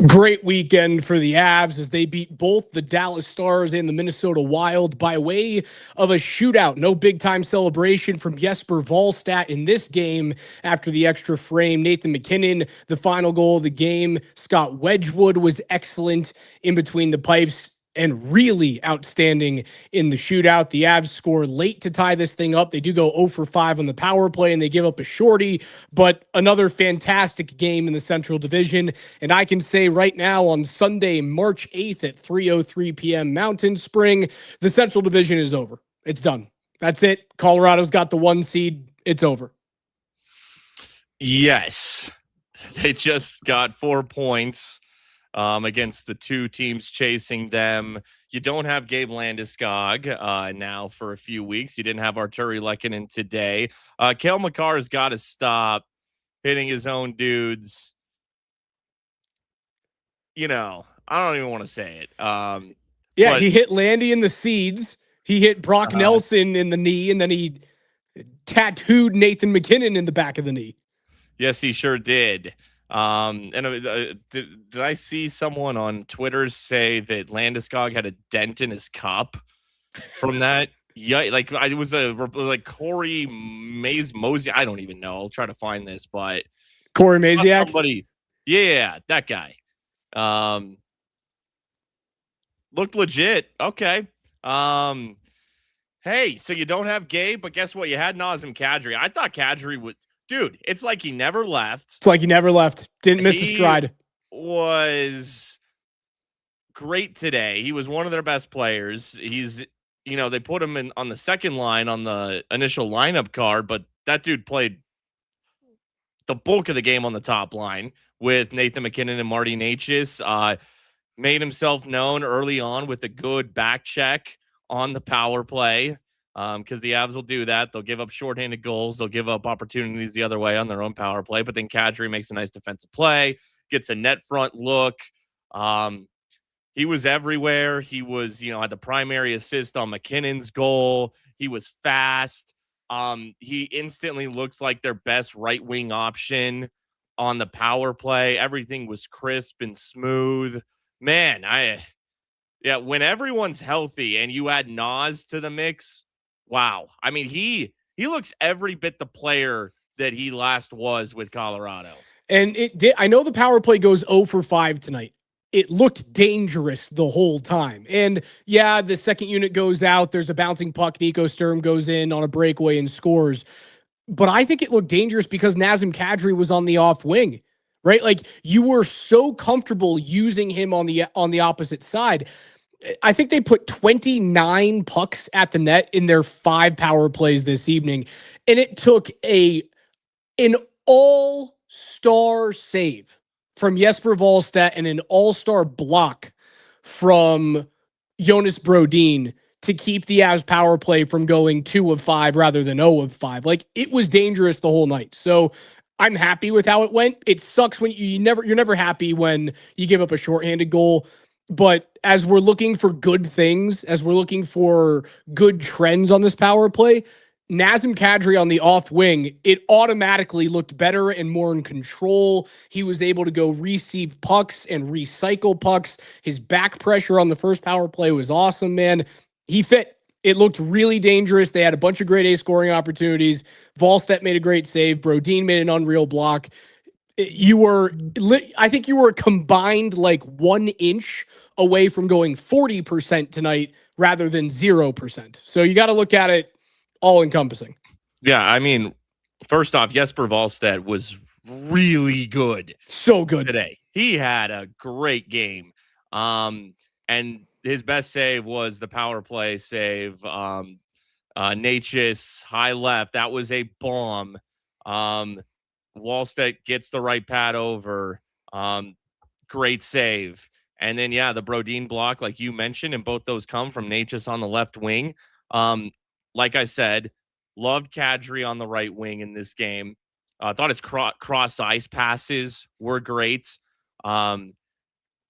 Great weekend for the Avs as they beat both the Dallas Stars and the Minnesota Wild by way of a shootout. No big-time celebration from Jesper Wallstedt in this game after the extra frame. Nathan MacKinnon, the final goal of the game. Scott Wedgwood was excellent in between the pipes and really outstanding in the shootout. The Avs score late to tie this thing up. They do go 0 for 5 on the power play, and they give up a shorty, but another fantastic game in the Central Division. And I can say right now on Sunday, March 8th at 3:03 p.m. Mountain Spring, the Central Division is over. It's done. That's it. Colorado's got the 1 seed. It's over. Yes. They just got 4 points against the 2 teams chasing them. You don't have Gabe Landeskog now for a few weeks. You didn't have Arturi Lehkonen today. Cale Makar's got to stop hitting his own dudes. You know, I don't even want to say it. He hit Landy in the seeds. He hit Brock Nelson in the knee, and then he tattooed Nathan MacKinnon in the back of the knee. Yes, he sure did. Did I see someone on Twitter say that Landeskog had a dent in his cup from that? Yeah, it was like Corey Mosey. I don't even know. I'll try to find this, but Corey Maziak. Somebody, yeah, that guy. Looked legit. Okay. Hey, so you don't have Gabe, but guess what? You had Nazem Kadri. I thought Kadri would. Dude, it's like he never left. It's like he never left. Didn't miss a stride. Was great today. He was one of their best players. He's, they put him on the second line on the initial lineup card, but that dude played the bulk of the game on the top line with Nathan MacKinnon and Marty Necas. Made himself known early on with a good back check on the power play. Because the Avs will do that. They'll give up shorthanded goals. They'll give up opportunities the other way on their own power play. But then Kadri makes a nice defensive play, gets a net front look. He was everywhere. He was, had the primary assist on McKinnon's goal. He was fast. He instantly looks like their best right-wing option on the power play. Everything was crisp and smooth. Man, when everyone's healthy and you add Nas to the mix, wow. I mean, he looks every bit the player that he last was with Colorado. And it did. I know the power play goes 0 for 5 tonight. It looked dangerous the whole time. And yeah, the second unit goes out. There's a bouncing puck. Nico Sturm goes in on a breakaway and scores. But I think it looked dangerous because Nazem Kadri was on the off wing, right? Like you were so comfortable using him on the opposite side. I think they put 29 pucks at the net in their 5 power plays this evening. And it took an all-star save from Jesper Wallstedt and an all-star block from Jonas Brodin to keep the Avs power play from going 2 of 5 rather than 0 of 5. Like it was dangerous the whole night. So I'm happy with how it went. It sucks when you're never happy when you give up a shorthanded goal. But as we're looking for good things, as we're looking for good trends on this power play, Nazem Kadri on the off wing, it automatically looked better and more in control. He was able to go receive pucks and recycle pucks. His back pressure on the first power play was awesome, man. He fit. It looked really dangerous. They had a bunch of grade A scoring opportunities. Wallstedt made a great save. Brodin made an unreal block. I think you were combined like 1 inch away from going 40% tonight rather than 0%. So you got to look at it all encompassing. Yeah. I mean, first off, Jesper Wallstedt was really good. So good today. He had a great game. And his best save was the power play save. Necas high left. That was a bomb. Wallstedt gets the right pad over. Great save. And then, the Brodin block, like you mentioned, and both those come from Necas on the left wing. Like I said, loved Kadri on the right wing in this game. I thought his cross ice passes were great.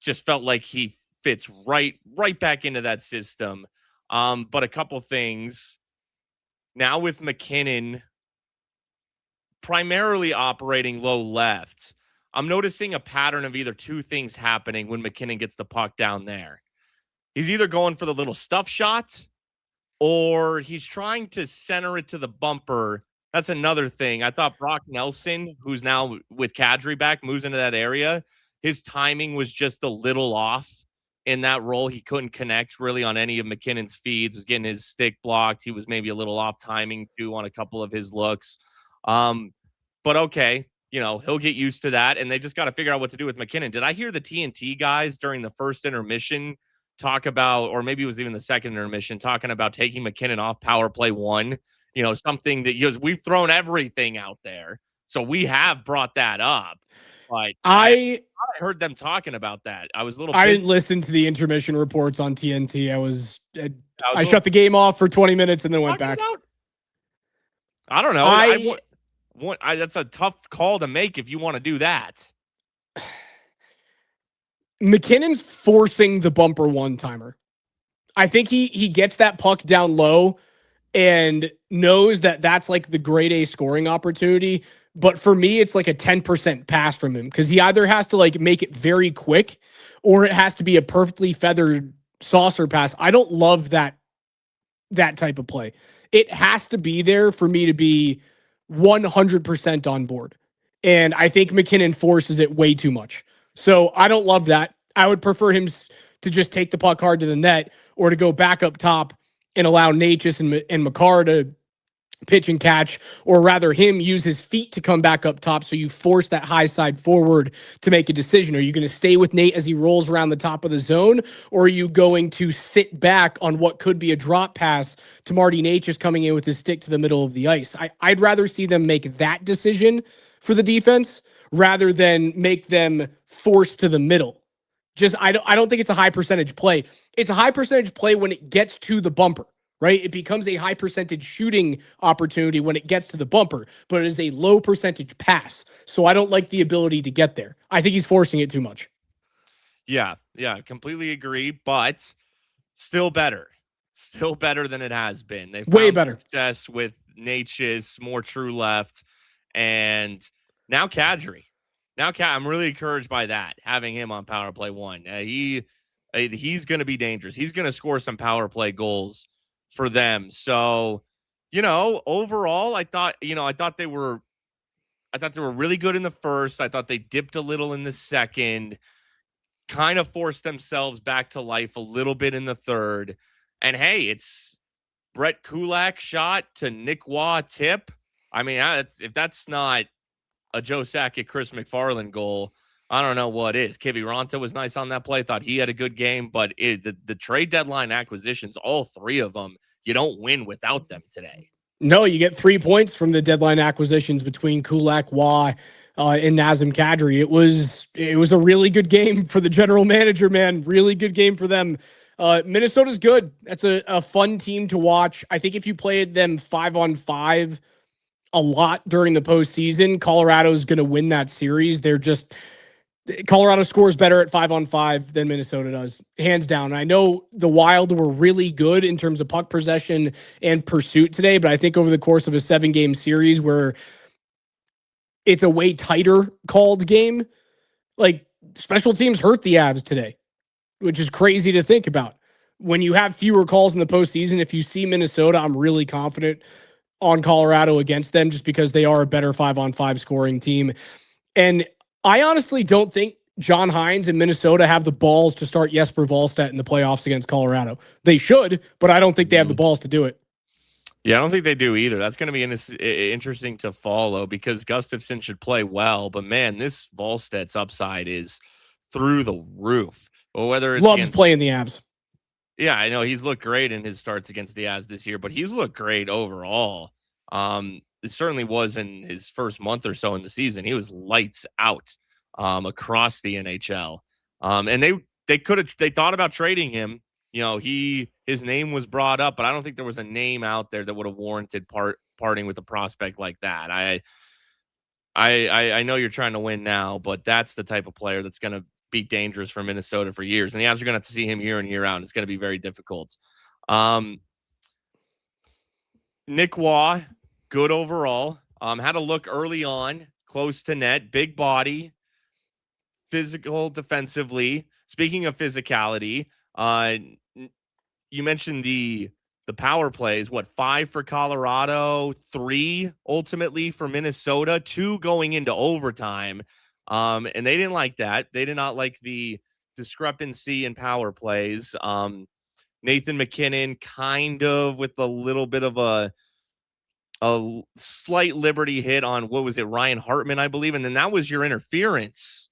Just felt like he fits right back into that system. But a couple things. Now with MacKinnon primarily operating low left, I'm noticing a pattern of either two things happening when McKinnon gets the puck down there. He's either going for the little stuff shot or he's trying to center it to the bumper. That's another thing. I thought Brock Nelson, who's now with Kadri back, moves into that area. His timing was just a little off in that role. He couldn't connect really on any of McKinnon's feeds, was getting his stick blocked. He was maybe a little off timing too on a couple of his looks. But okay, he'll get used to that, and they just got to figure out what to do with McKinnon. Did I hear the TNT guys during the first intermission talk about, or maybe it was even the second intermission, talking about taking McKinnon off power play 1, something that we've thrown everything out there. So we have brought that up. But I heard them talking about that. I was a little I didn't listen to the intermission reports on TNT. I shut the game off for 20 minutes and then went back. I don't know. That's a tough call to make if you want to do that. McKinnon's forcing the bumper one-timer. I think he gets that puck down low and knows that that's like the grade A scoring opportunity. But for me, it's like a 10% pass from him because he either has to like make it very quick or it has to be a perfectly feathered saucer pass. I don't love that type of play. It has to be there for me to be 100% on board. And I think McKinnon forces it way too much. So I don't love that. I would prefer him to just take the puck hard to the net or to go back up top and allow Natchez and Makar to pitch and catch, or rather him use his feet to come back up top so you force that high side forward to make a decision. Are you going to stay with Nate as he rolls around the top of the zone, or are you going to sit back on what could be a drop pass to Marty Natchez coming in with his stick to the middle of the ice? I'd rather see them make that decision for the defense rather than make them force to the middle. I don't think it's a high percentage play. It's a high percentage play when it gets to the bumper, right? It becomes a high percentage shooting opportunity when it gets to the bumper, but it is a low percentage pass. So I don't like the ability to get there. I think he's forcing it too much. Yeah, completely agree, but still better. Still better than it has been. They've way better success with Natchez, more true left, and now Kadri. I'm really encouraged by that, having him on power play 1. He's going to be dangerous. He's going to score some power play goals for them. So, overall, I thought they were really good in the first. I thought they dipped a little in the second, kind of forced themselves back to life a little bit in the third. And hey, it's Brett Kulak shot to Nick Waugh tip. I mean, if that's not a Joe Sakic, Chris McFarland goal, I don't know what is. Kivi Ronta was nice on that play. Thought he had a good game, but the trade deadline acquisitions, all three of them, you don't win without them today. No, you get 3 points from the deadline acquisitions between Kulak, Waugh, and Nazem Kadri. It was a really good game for the general manager, man. Really good game for them. Minnesota's good. That's a fun team to watch. I think if you played them 5-on-5 a lot during the postseason, Colorado's going to win that series. Colorado scores better at 5-on-5 than Minnesota does, hands down. I know the Wild were really good in terms of puck possession and pursuit today, but I think over the course of a 7-game series where it's a way tighter called game, like special teams hurt the Avs today, which is crazy to think about. When you have fewer calls in the postseason, if you see Minnesota, I'm really confident on Colorado against them just because they are a better 5-on-5 scoring team. And I honestly don't think John Hines and Minnesota have the balls to start Jesper Wallstedt in the playoffs against Colorado. They should, but I don't think they have the balls to do it. Yeah, I don't think they do either. That's going to be interesting to follow because Gustafsson should play well, but man, this Wallstedt's upside is through the roof. Well, whether it's loves playing the Avs. Yeah, I know he's looked great in his starts against the Avs this year, but he's looked great overall. It certainly was in his first month or so in the season. He was lights out across the NHL. And they thought about trading him. His name was brought up, but I don't think there was a name out there that would have warranted parting with a prospect like that. I know you're trying to win now, but that's the type of player that's going to be dangerous for Minnesota for years. And the Avs are going to have to see him year in, year out. It's going to be very difficult. Nick Waugh, good overall. Had a look early on, close to net, big body. physical defensively. Speaking of physicality, you mentioned the power plays. What, 5 for Colorado, 3 ultimately for Minnesota, 2 going into overtime. And they didn't like that. They did not like the discrepancy in power plays. Nathan McKinnon kind of with a little bit of a slight liberty hit on, what was it, Ryan Hartman, I believe. And then that was your interference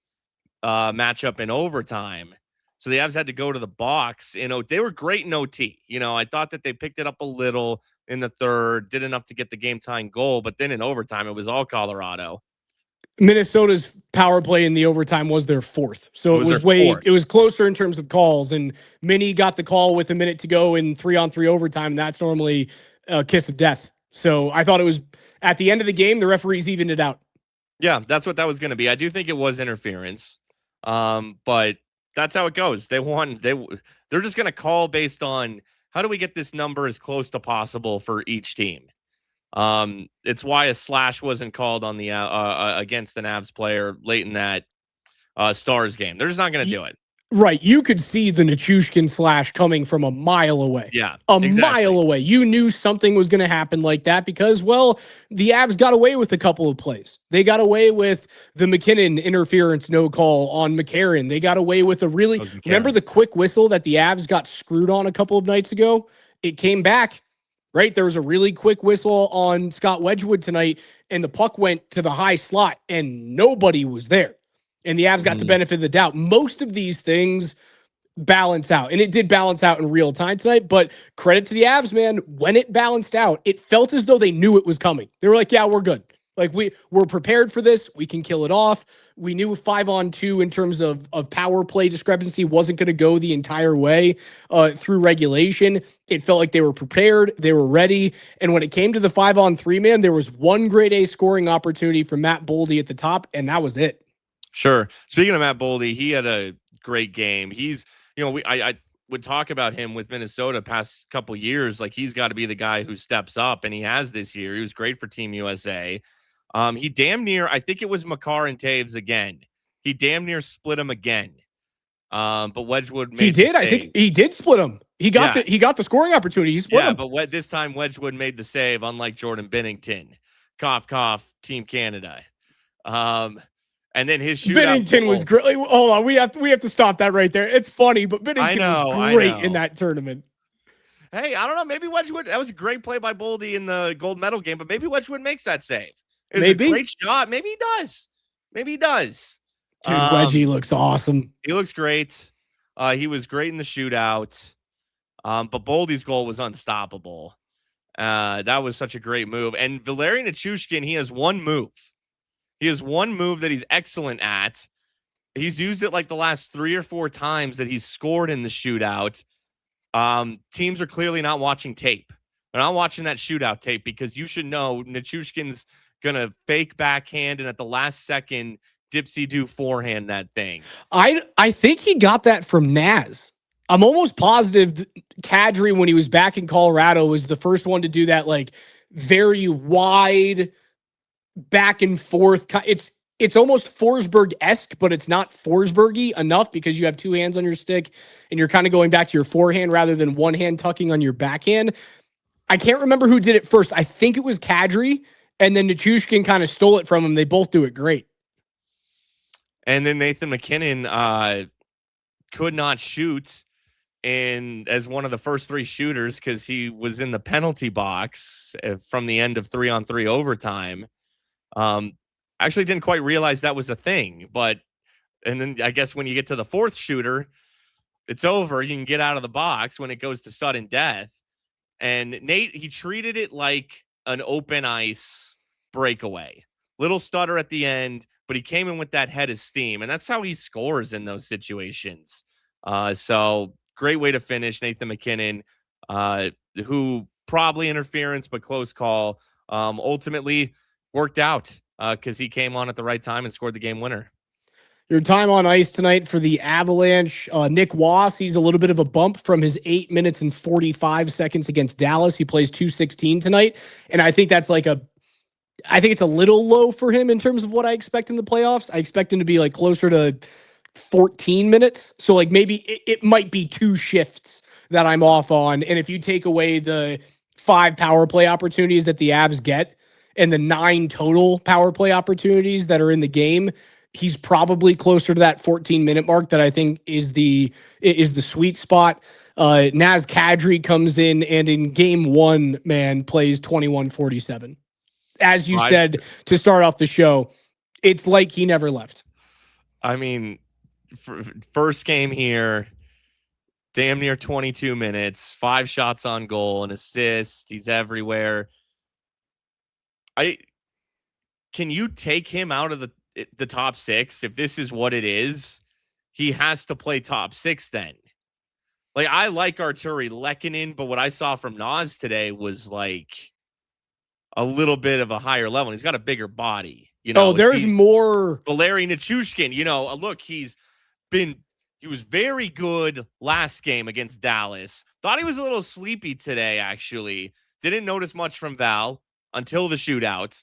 matchup in overtime. So the Avs had to go to the box. They were great in OT. I thought that they picked it up a little in the third, did enough to get the game tying goal, but then in overtime, it was all Colorado. Minnesota's power play in the overtime was their 4th. So it was closer in terms of calls, and Minnie got the call with a minute to go in 3-on-3 overtime. That's normally a kiss of death. So I thought it was at the end of the game, the referees evened it out. Yeah, that's what that was going to be. I do think it was interference. But that's how it goes. They won. They're just going to call based on how do we get this number as close to possible for each team. It's why a slash wasn't called on the against an Avs player late in that Stars game. They're just not going to do it. Right. You could see the Nichushkin slash coming from a mile away. Yeah, exactly. Mile away. You knew something was going to happen like that because, well, the Avs got away with a couple of plays. They got away with the McKinnon interference no call on McCarron. They got away with remember the quick whistle that the Avs got screwed on a couple of nights ago? It came back, right? There was a really quick whistle on Scott Wedgwood tonight, and the puck went to the high slot, and nobody was there. And the Avs got the benefit of the doubt. Most of these things balance out, and it did balance out in real time tonight, but credit to the Avs, man. When it balanced out, it felt as though they knew it was coming. They were like, yeah, we're good. Like, we're prepared for this. We can kill it off. We knew 5-on-2 in terms of power play discrepancy wasn't going to go the entire way through regulation. It felt like they were prepared. They were ready. And when it came to the 5-on-3, man, there was one grade A scoring opportunity for Matt Boldy at the top, and that was it. Sure. Speaking of Matt Boldy, he had a great game. He's, I would talk about him with Minnesota past couple years. Like, he's got to be the guy who steps up, and he has this year. He was great for Team USA. He damn near, I think it was Makar and Taves again. He damn near split him again. But Wedgwood made he did. I think he did split him. He got the scoring opportunity. He split him. But this time Wedgwood made the save, unlike Jordan Binnington. Cough, cough, Team Canada. And then his shootout. Binnington was great. Hold on, we have to stop that right there. It's funny, but Binnington was great in that tournament. Hey, I don't know. Maybe Wedgwood. That was a great play by Boldy in the gold medal game, but maybe Wedgwood makes that save. Maybe a great shot. Maybe he does. Dude, Wedgie looks awesome. He looks great. He was great in the shootout. But Boldy's goal was unstoppable. That was such a great move. And Valeri Nichushkin, he has one move. He has one move that he's excellent at. He's used it like the last 3 or 4 times that he's scored in the shootout. Teams are clearly not watching tape. They're not watching that shootout tape because you should know Nichushkin's going to fake backhand and at the last second dipsy-do forehand that thing. I think he got that from Naz. I'm almost positive Kadri, when he was back in Colorado, was the first one to do that, like, very wide back and forth. It's almost Forsberg-esque, but it's not Forsberg-y enough because you have 2 hands on your stick and you're kind of going back to your forehand rather than one hand tucking on your backhand. I can't remember who did it first. I think it was Kadri, and then Nichushkin kind of stole it from him. They both do it great. And then Nathan McKinnon could not shoot as one of the first 3 shooters because he was in the penalty box from the end of 3-on-3 overtime. Actually didn't quite realize that was a thing, and then I guess when you get to the 4th shooter, it's over. You can get out of the box when it goes to sudden death. And Nate, he treated it like an open ice breakaway. Little stutter at the end, but he came in with that head of steam, and that's how he scores in those situations. So great way to finish. Nathan McKinnon, who probably interference, but close call, ultimately worked out because he came on at the right time and scored the game winner. Your time on ice tonight for the Avalanche, Nick Waugh sees a little bit of a bump from his 8 minutes and 45 seconds against Dallas. He plays 2:16 tonight, and I think that's I think it's a little low for him in terms of what I expect in the playoffs. I expect him to be like closer to 14 minutes. So like maybe it might be 2 shifts that I'm off on. And if you take away the 5 power play opportunities that the Avs get and the 9 total power play opportunities that are in the game, he's probably closer to that 14-minute mark that I think is the sweet spot. Naz Kadri comes in and in game 1, man, plays 21-47. As you said to start off the show, it's like he never left. I mean, first game here, damn near 22 minutes, 5 shots on goal, an assist. He's everywhere. Can you take him out of the top 6? If this is what it is, he has to play top 6 then. Like, I like Arturi Lehkonen, but what I saw from Naz today was like a little bit of a higher level. He's got a bigger body. You know, there's more. Valeri Nichushkin, you know, look, he was very good last game against Dallas. Thought he was a little sleepy today, actually. Didn't notice much from Val until the shootout.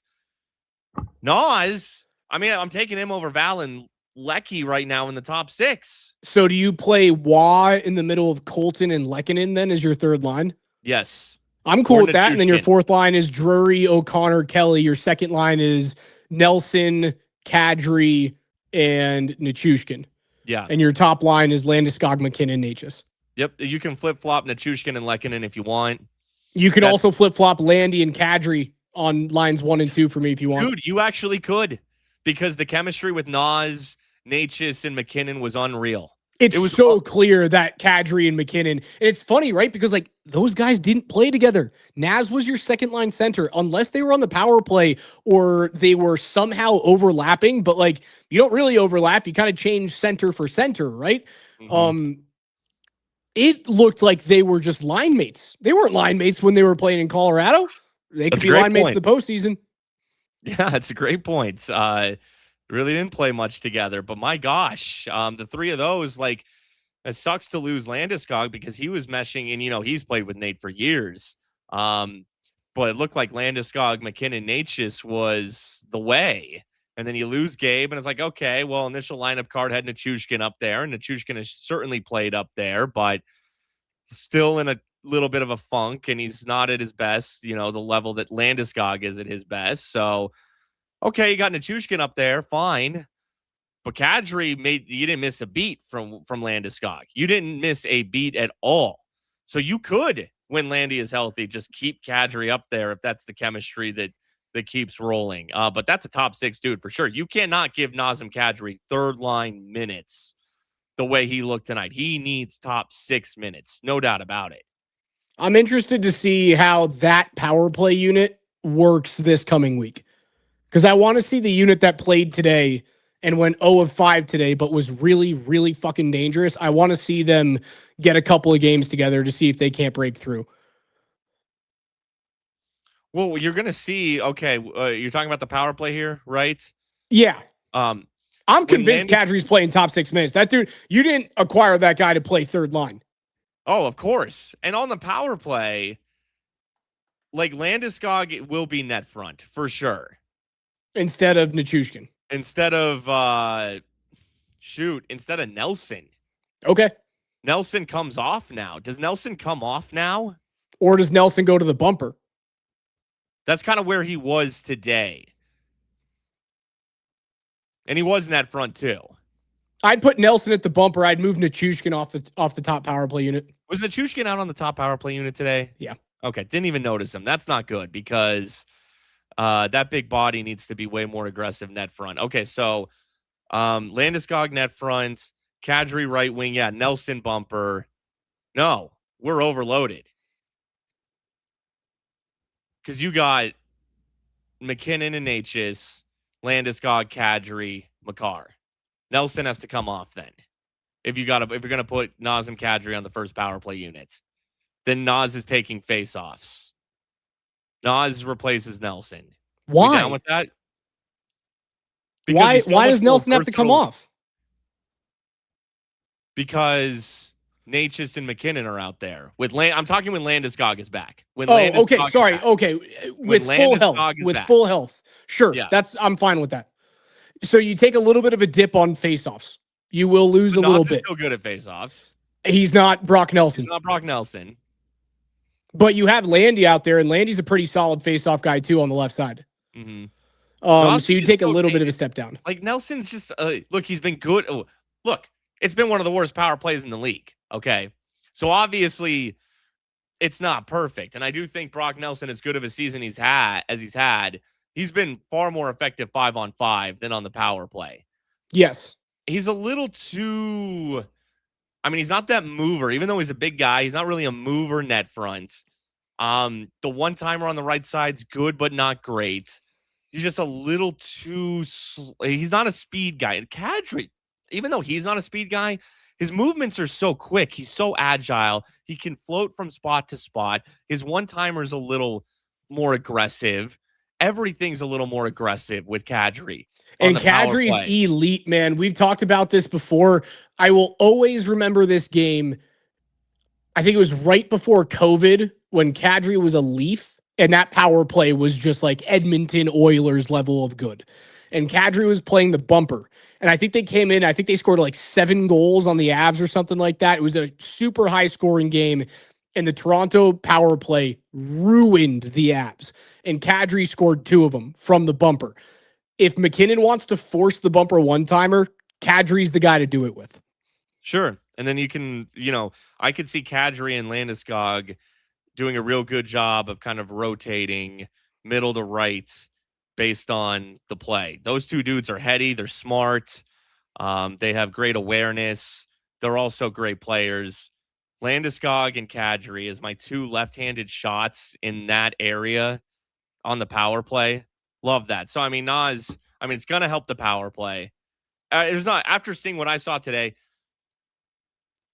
Naz, I mean, I'm taking him over Val and Lecky right now in the top 6. So do you play Wah in the middle of Colton and Lehkonen then as your third line? Yes. I'm cool with that. And then your fourth line is Drury, O'Connor, Kelly. Your second line is Nelson, Kadri, and Nichushkin. Yeah. And your top line is Landeskog, McKinnon, Natchez. Yep. You can flip-flop Nichushkin and Lehkonen if you want. You can also flip-flop Landy and Kadri on lines 1 and 2 for me if you want. Dude, you actually could, because the chemistry with Naz, Natchez, and McKinnon was unreal. It was so clear that Kadri and McKinnon, and it's funny, right? Because like those guys didn't play together. Naz was your second line center, unless they were on the power play or they were somehow overlapping. But like you don't really overlap. You kind of change center for center, right? Mm-hmm. It looked like they were just line mates. They weren't line mates when they were playing in Colorado. They could be line mates in the postseason. Yeah, that's a great point. Really didn't play much together, but my gosh, the 3 of those, like, it sucks to lose Landeskog because he was meshing, and, you know, he's played with Nate for years. But it looked like Landeskog, McKinnon, Natchez was the way. And then you lose Gabe, and it's like, okay, well, initial lineup card had Nichushkin up there, and Nichushkin has certainly played up there, but still in a little bit of a funk, and he's not at his best, you know, the level that Landeskog is at his best. So, okay, you got Nichushkin up there, fine. But Kadri you didn't miss a beat from Landeskog. You didn't miss a beat at all. So you could, when Landy is healthy, just keep Kadri up there if that's the chemistry that keeps rolling. But that's a top 6 dude for sure. You cannot give Nazem Kadri third line minutes the way he looked tonight. He needs top 6 minutes, no doubt about it. I'm interested to see how that power play unit works this coming week. Because I want to see the unit that played today and went 0 of 5 today, but was really, really fucking dangerous. I want to see them get a couple of games together to see if they can't break through. Well, you're going to see, okay, you're talking about the power play here, right? Yeah. I'm convinced Kadri's playing top 6 minutes. That dude, you didn't acquire that guy to play third line. Oh, of course. And on the power play, like Landeskog will be net front for sure. Instead of Nichushkin. Instead of Nelson. Okay. Nelson comes off now. Does Nelson come off now? Or does Nelson go to the bumper? That's kind of where he was today. And he was in that front too. I'd put Nelson at the bumper. I'd move Nichushkin off the top power play unit. Was Nichushkin out on the top power play unit today? Yeah. Okay. Didn't even notice him. That's not good because that big body needs to be way more aggressive net front. Okay. So Landeskog net front, Kadri right wing. Yeah. Nelson bumper. No, we're overloaded. Because you got McKinnon and Natchez, Landeskog, Kadri, Makar. Nelson has to come off then. If you're gonna put Nazem Kadri on the first power play unit, then Naz is taking face-offs. Naz replaces Nelson. Why? You down with that? Why does Nelson have to come off? Because Natchez and McKinnon are out there. I'm talking when Landeskog is back. Okay. Sorry. Okay. With full health. With full health. Sure. Yeah. I'm fine with that. So you take a little bit of a dip on faceoffs You will lose a little Nas is bit. still good at faceoffs. He's not Brock Nelson. He's not Brock Nelson. But you have Landy out there, and Landy's a pretty solid faceoff guy, too, on the left side. Mm-hmm. So you take a little bit of a step down. Like, Nelson's just, look, he's been good. Oh, look, it's been one of the worst power plays in the league, okay? So, obviously, it's not perfect. And I do think Brock Nelson, as good of a season he's had, he's been far more effective 5-on-5 than on the power play. Yes. He's a little too... I mean, he's not that mover. Even though he's a big guy, he's not really a mover net front. The one-timer on the right side's good, but not great. He's just a little too... He's not a speed guy. And Kadri, even though he's not a speed guy, his movements are so quick. He's so agile. He can float from spot to spot. His one-timer's a little more aggressive. Everything's a little more aggressive with Kadri. And Kadri's elite, man. We've talked about this before. I will always remember this game. I think it was right before COVID when Kadri was a Leaf, and that power play was just like Edmonton Oilers level of good. And Kadri was playing the bumper. And I think they came in, I think they scored like 7 goals on the Avs or something like that. It was a super high scoring game. And the Toronto power play ruined the Avs. And Kadri scored 2 of them from the bumper. If McKinnon wants to force the bumper one-timer, Kadri's the guy to do it with. Sure. And then you can, I could see Kadri and Landeskog doing a real good job of kind of rotating middle to right based on the play. Those 2 dudes are heady. They're smart. They have great awareness. They're also great players. Landeskog and Kadri is my 2 left-handed shots in that area on the power play. Love that. So, Nas, it's going to help the power play. After seeing what I saw today,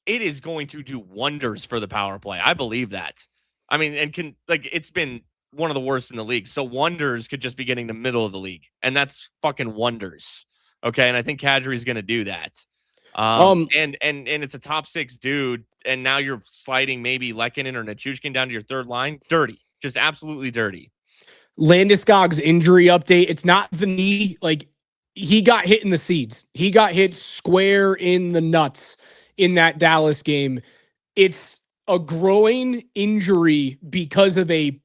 it is going to do wonders for the power play. I believe that. It's been one of the worst in the league. So wonders could just be getting the middle of the league. And that's fucking wonders. Okay. And I think Kadri is going to do that. And it's a top 6 dude. And now you're sliding maybe Lehkonen or Nichushkin down to your third line. Dirty. Just absolutely dirty. Landeskog's injury update. It's not the knee. Like, he got hit in the seeds. He got hit square in the nuts in that Dallas game. It's a groin injury because of a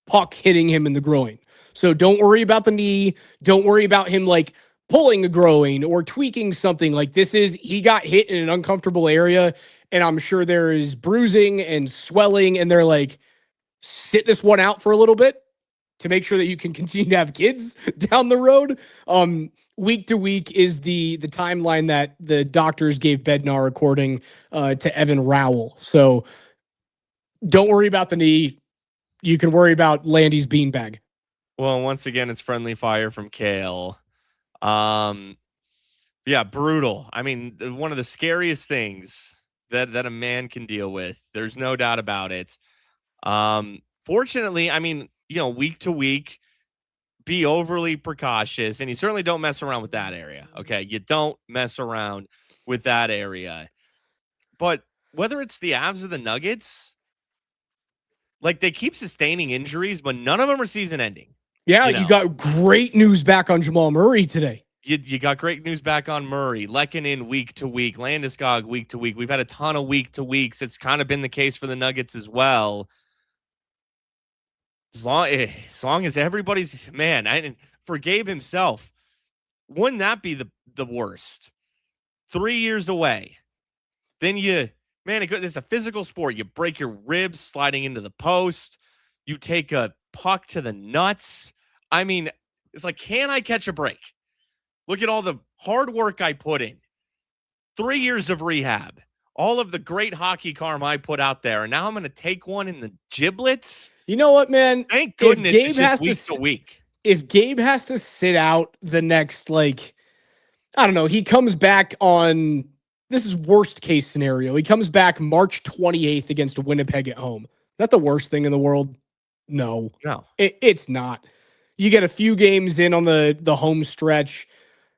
puck hitting him in the groin. So don't worry about the knee. Don't worry about him like pulling a groin or tweaking something. Like, he got hit in an uncomfortable area, and I'm sure there is bruising and swelling, and they're like, sit this one out for a little bit to make sure that you can continue to have kids down the road. Week to week is the timeline that the doctors gave Bednar according to Evan Rowell. So don't worry about the knee. You can worry about Landy's beanbag. Well, once again, it's friendly fire from Kale. Yeah, brutal. One of the scariest things that a man can deal with. There's no doubt about it. Fortunately, week to week, be overly precautious, and you certainly don't mess around with that area. Okay, you don't mess around with that area. But whether it's the Avs or the Nuggets, like, they keep sustaining injuries, but none of them are season ending. Yeah, you got great news back on Jamal Murray today. You got great news back on Murray. Lehkonen week to week. Landeskog week to week. We've had a ton of week to weeks. It's kind of been the case for the Nuggets as well. As long as everybody's, man, for Gabe himself, wouldn't that be the worst? 3 years away. Then it's a physical sport. You break your ribs sliding into the post. You take a puck to the nuts. It's like, can I catch a break? Look at all the hard work I put in. 3 years of rehab. All of the great hockey karma I put out there. And now I'm going to take one in the giblets. You know what, man? Thank goodness Gabe has week to week. If Gabe has to sit out the next, I don't know, he comes back on, this is worst case scenario. He comes back March 28th against Winnipeg at home. Is that the worst thing in the world? No. It's not. You get a few games in on the home stretch.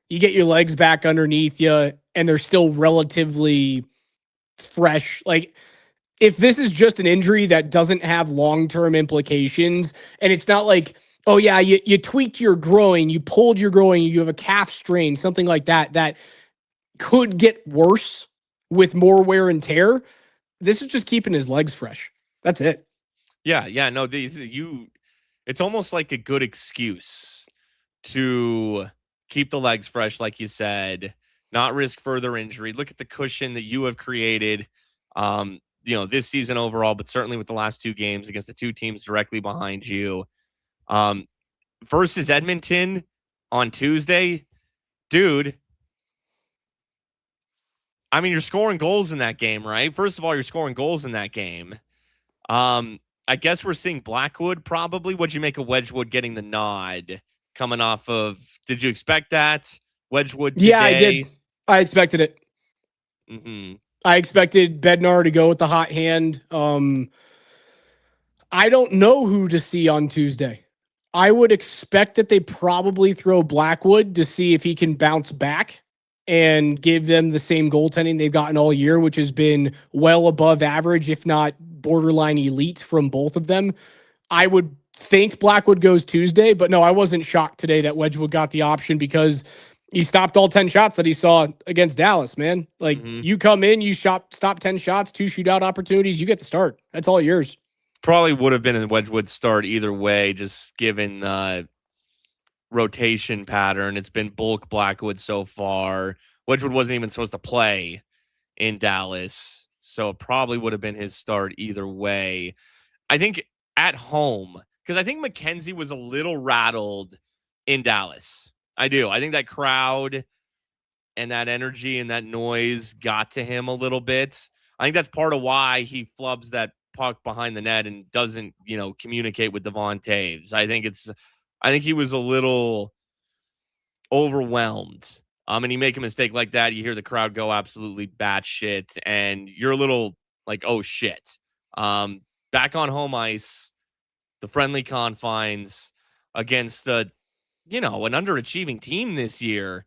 You get your legs back underneath you, and they're still relatively fresh. Like, if this is just an injury that doesn't have long-term implications, and it's not like, oh yeah, you tweaked your groin, you pulled your groin, you have a calf strain, something like that could get worse with more wear and tear. This is just keeping his legs fresh. That's it. Yeah. No, it's almost like a good excuse to keep the legs fresh, like you said, not risk further injury. Look at the cushion that you have created, this season overall, but certainly with the last two games against the two teams directly behind you. Versus Edmonton on Tuesday, dude. I mean, you're scoring goals in that game, right? First of all, you're scoring goals in that game. I guess we're seeing Blackwood probably. What'd you make of Wedgwood getting the nod coming off of? Did you expect that? Wedgwood today? Yeah, I did. I expected it. Mm-hmm. I expected Bednar to go with the hot hand. I don't know who to see on Tuesday. I would expect that they probably throw Blackwood to see if he can bounce back and give them the same goaltending they've gotten all year, which has been well above average, if not borderline elite from both of them. I would think Blackwood goes Tuesday, but no, I wasn't shocked today that Wedgwood got the option because he stopped all 10 shots that he saw against Dallas, man. Like, you come in, you stop 10 shots, 2 shootout opportunities, you get the start. That's all yours. Probably would have been a Wedgwood start either way, just given the rotation pattern. It's been bulk Blackwood so far. Wedgwood wasn't even supposed to play in Dallas, so it probably would have been his start either way. I think at home, because I think McKenzie was a little rattled in Dallas. I do. I think that crowd and that energy and that noise got to him a little bit. I think that's part of why he flubs that puck behind the net and doesn't, communicate with Devon Taves. I think he was a little overwhelmed. And you make a mistake like that, you hear the crowd go absolutely batshit, and you're a little like, oh shit. Back on home ice, the friendly confines against an underachieving team this year.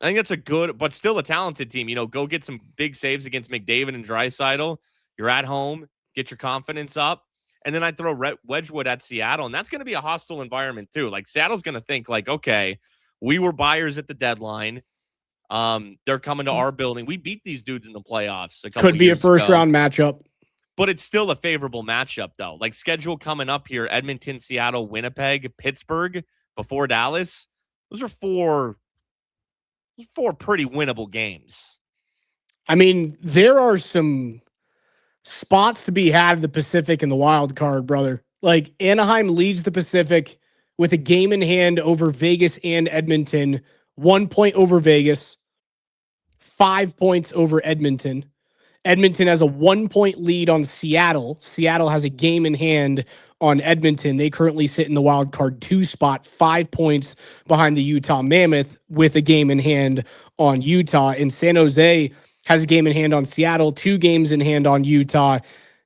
I think that's a good, but still a talented team. Go get some big saves against McDavid and Draisaitl. You're at home, get your confidence up. And then I throw Wedgwood at Seattle, and that's going to be a hostile environment too. Like, Seattle's going to think like, okay, we were buyers at the deadline. They're coming to our building. We beat these dudes in the playoffs. Could be a first round matchup. But it's still a favorable matchup, though. Like, schedule coming up here, Edmonton, Seattle, Winnipeg, Pittsburgh, before Dallas. Those are four pretty winnable games. I mean, there are some spots to be had in the Pacific and the wild card, brother. Like, Anaheim leads the Pacific with a game in hand over Vegas and Edmonton, 1 point over Vegas, 5 points over Edmonton. Edmonton has a 1 point lead on Seattle. Seattle has a game in hand on Edmonton. They currently sit in the wild card 2 spot, 5 points behind the Utah Mammoth with a game in hand on Utah. And San Jose has a game in hand on Seattle, 2 games in hand on Utah,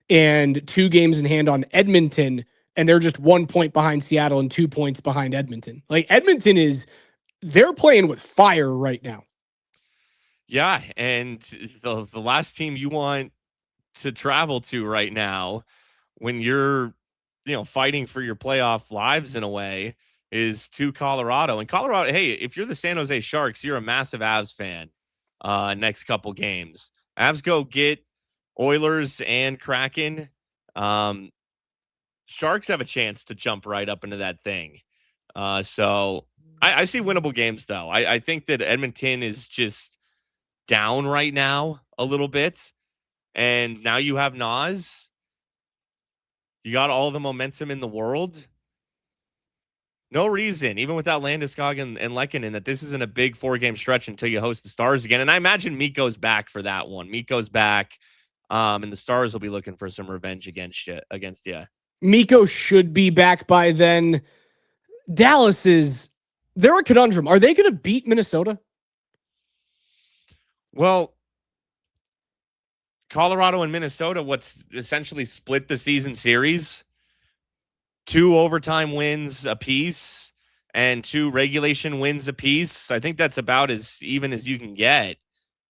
and 2 games in hand on Edmonton. And they're just 1 point behind Seattle and 2 points behind Edmonton. Like, Edmonton they're playing with fire right now. Yeah, and the last team you want to travel to right now when you're, fighting for your playoff lives in a way is to Colorado. And Colorado, hey, if you're the San Jose Sharks, you're a massive Avs fan next couple games. Avs go get Oilers and Kraken. Sharks have a chance to jump right up into that thing. So I see winnable games, though. I think that Edmonton is just down right now a little bit, and now you have Nas. You got all the momentum in the world. No reason, even without Landeskog and Lehkonen, that this isn't a big 4-game stretch until you host the Stars again. And I imagine Mikko's back for that one. Mikko's back, and the Stars will be looking for some revenge against you. Mikko should be back by then. Dallas they're a conundrum. Are they going to beat Minnesota? Well, Colorado and Minnesota, what's essentially split the season series, 2 overtime wins apiece and 2 regulation wins apiece. I think that's about as even as you can get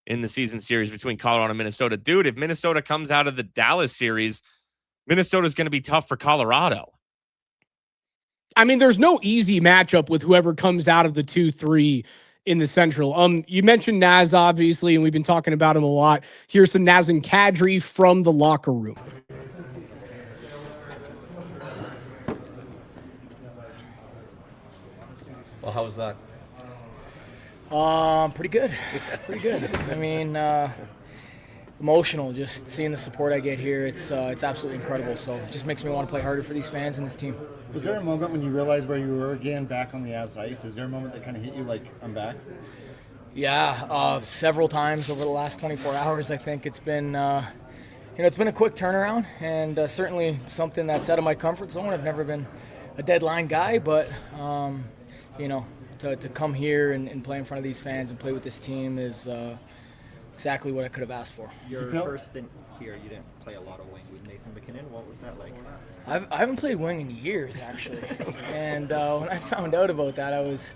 in the season series between Colorado and Minnesota. Dude, if Minnesota comes out of the Dallas series, Minnesota's going to be tough for Colorado. I mean, there's no easy matchup with whoever comes out of the 2-3 in the Central. You mentioned Naz, obviously, and we've been talking about him a lot. Here's some Nazem Kadri from the locker room. Well, how was that? Pretty good. Pretty good. I mean, emotional. Just seeing the support I get here, it's absolutely incredible. So it just makes me want to play harder for these fans and this team. Was there a moment when you realized where you were again back on the Avs ice? Is there a moment that kind of hit you like, I'm back? Yeah, several times over the last 24 hours. I think it's been, it's been a quick turnaround, and certainly something that's out of my comfort zone. I've never been a deadline guy, but to come here and play in front of these fans and play with this team is exactly what I could have asked for. Your first stint here, you didn't play a lot of wing with Nathan MacKinnon. What was that like? I haven't played wing in years, actually. And when I found out about that, I was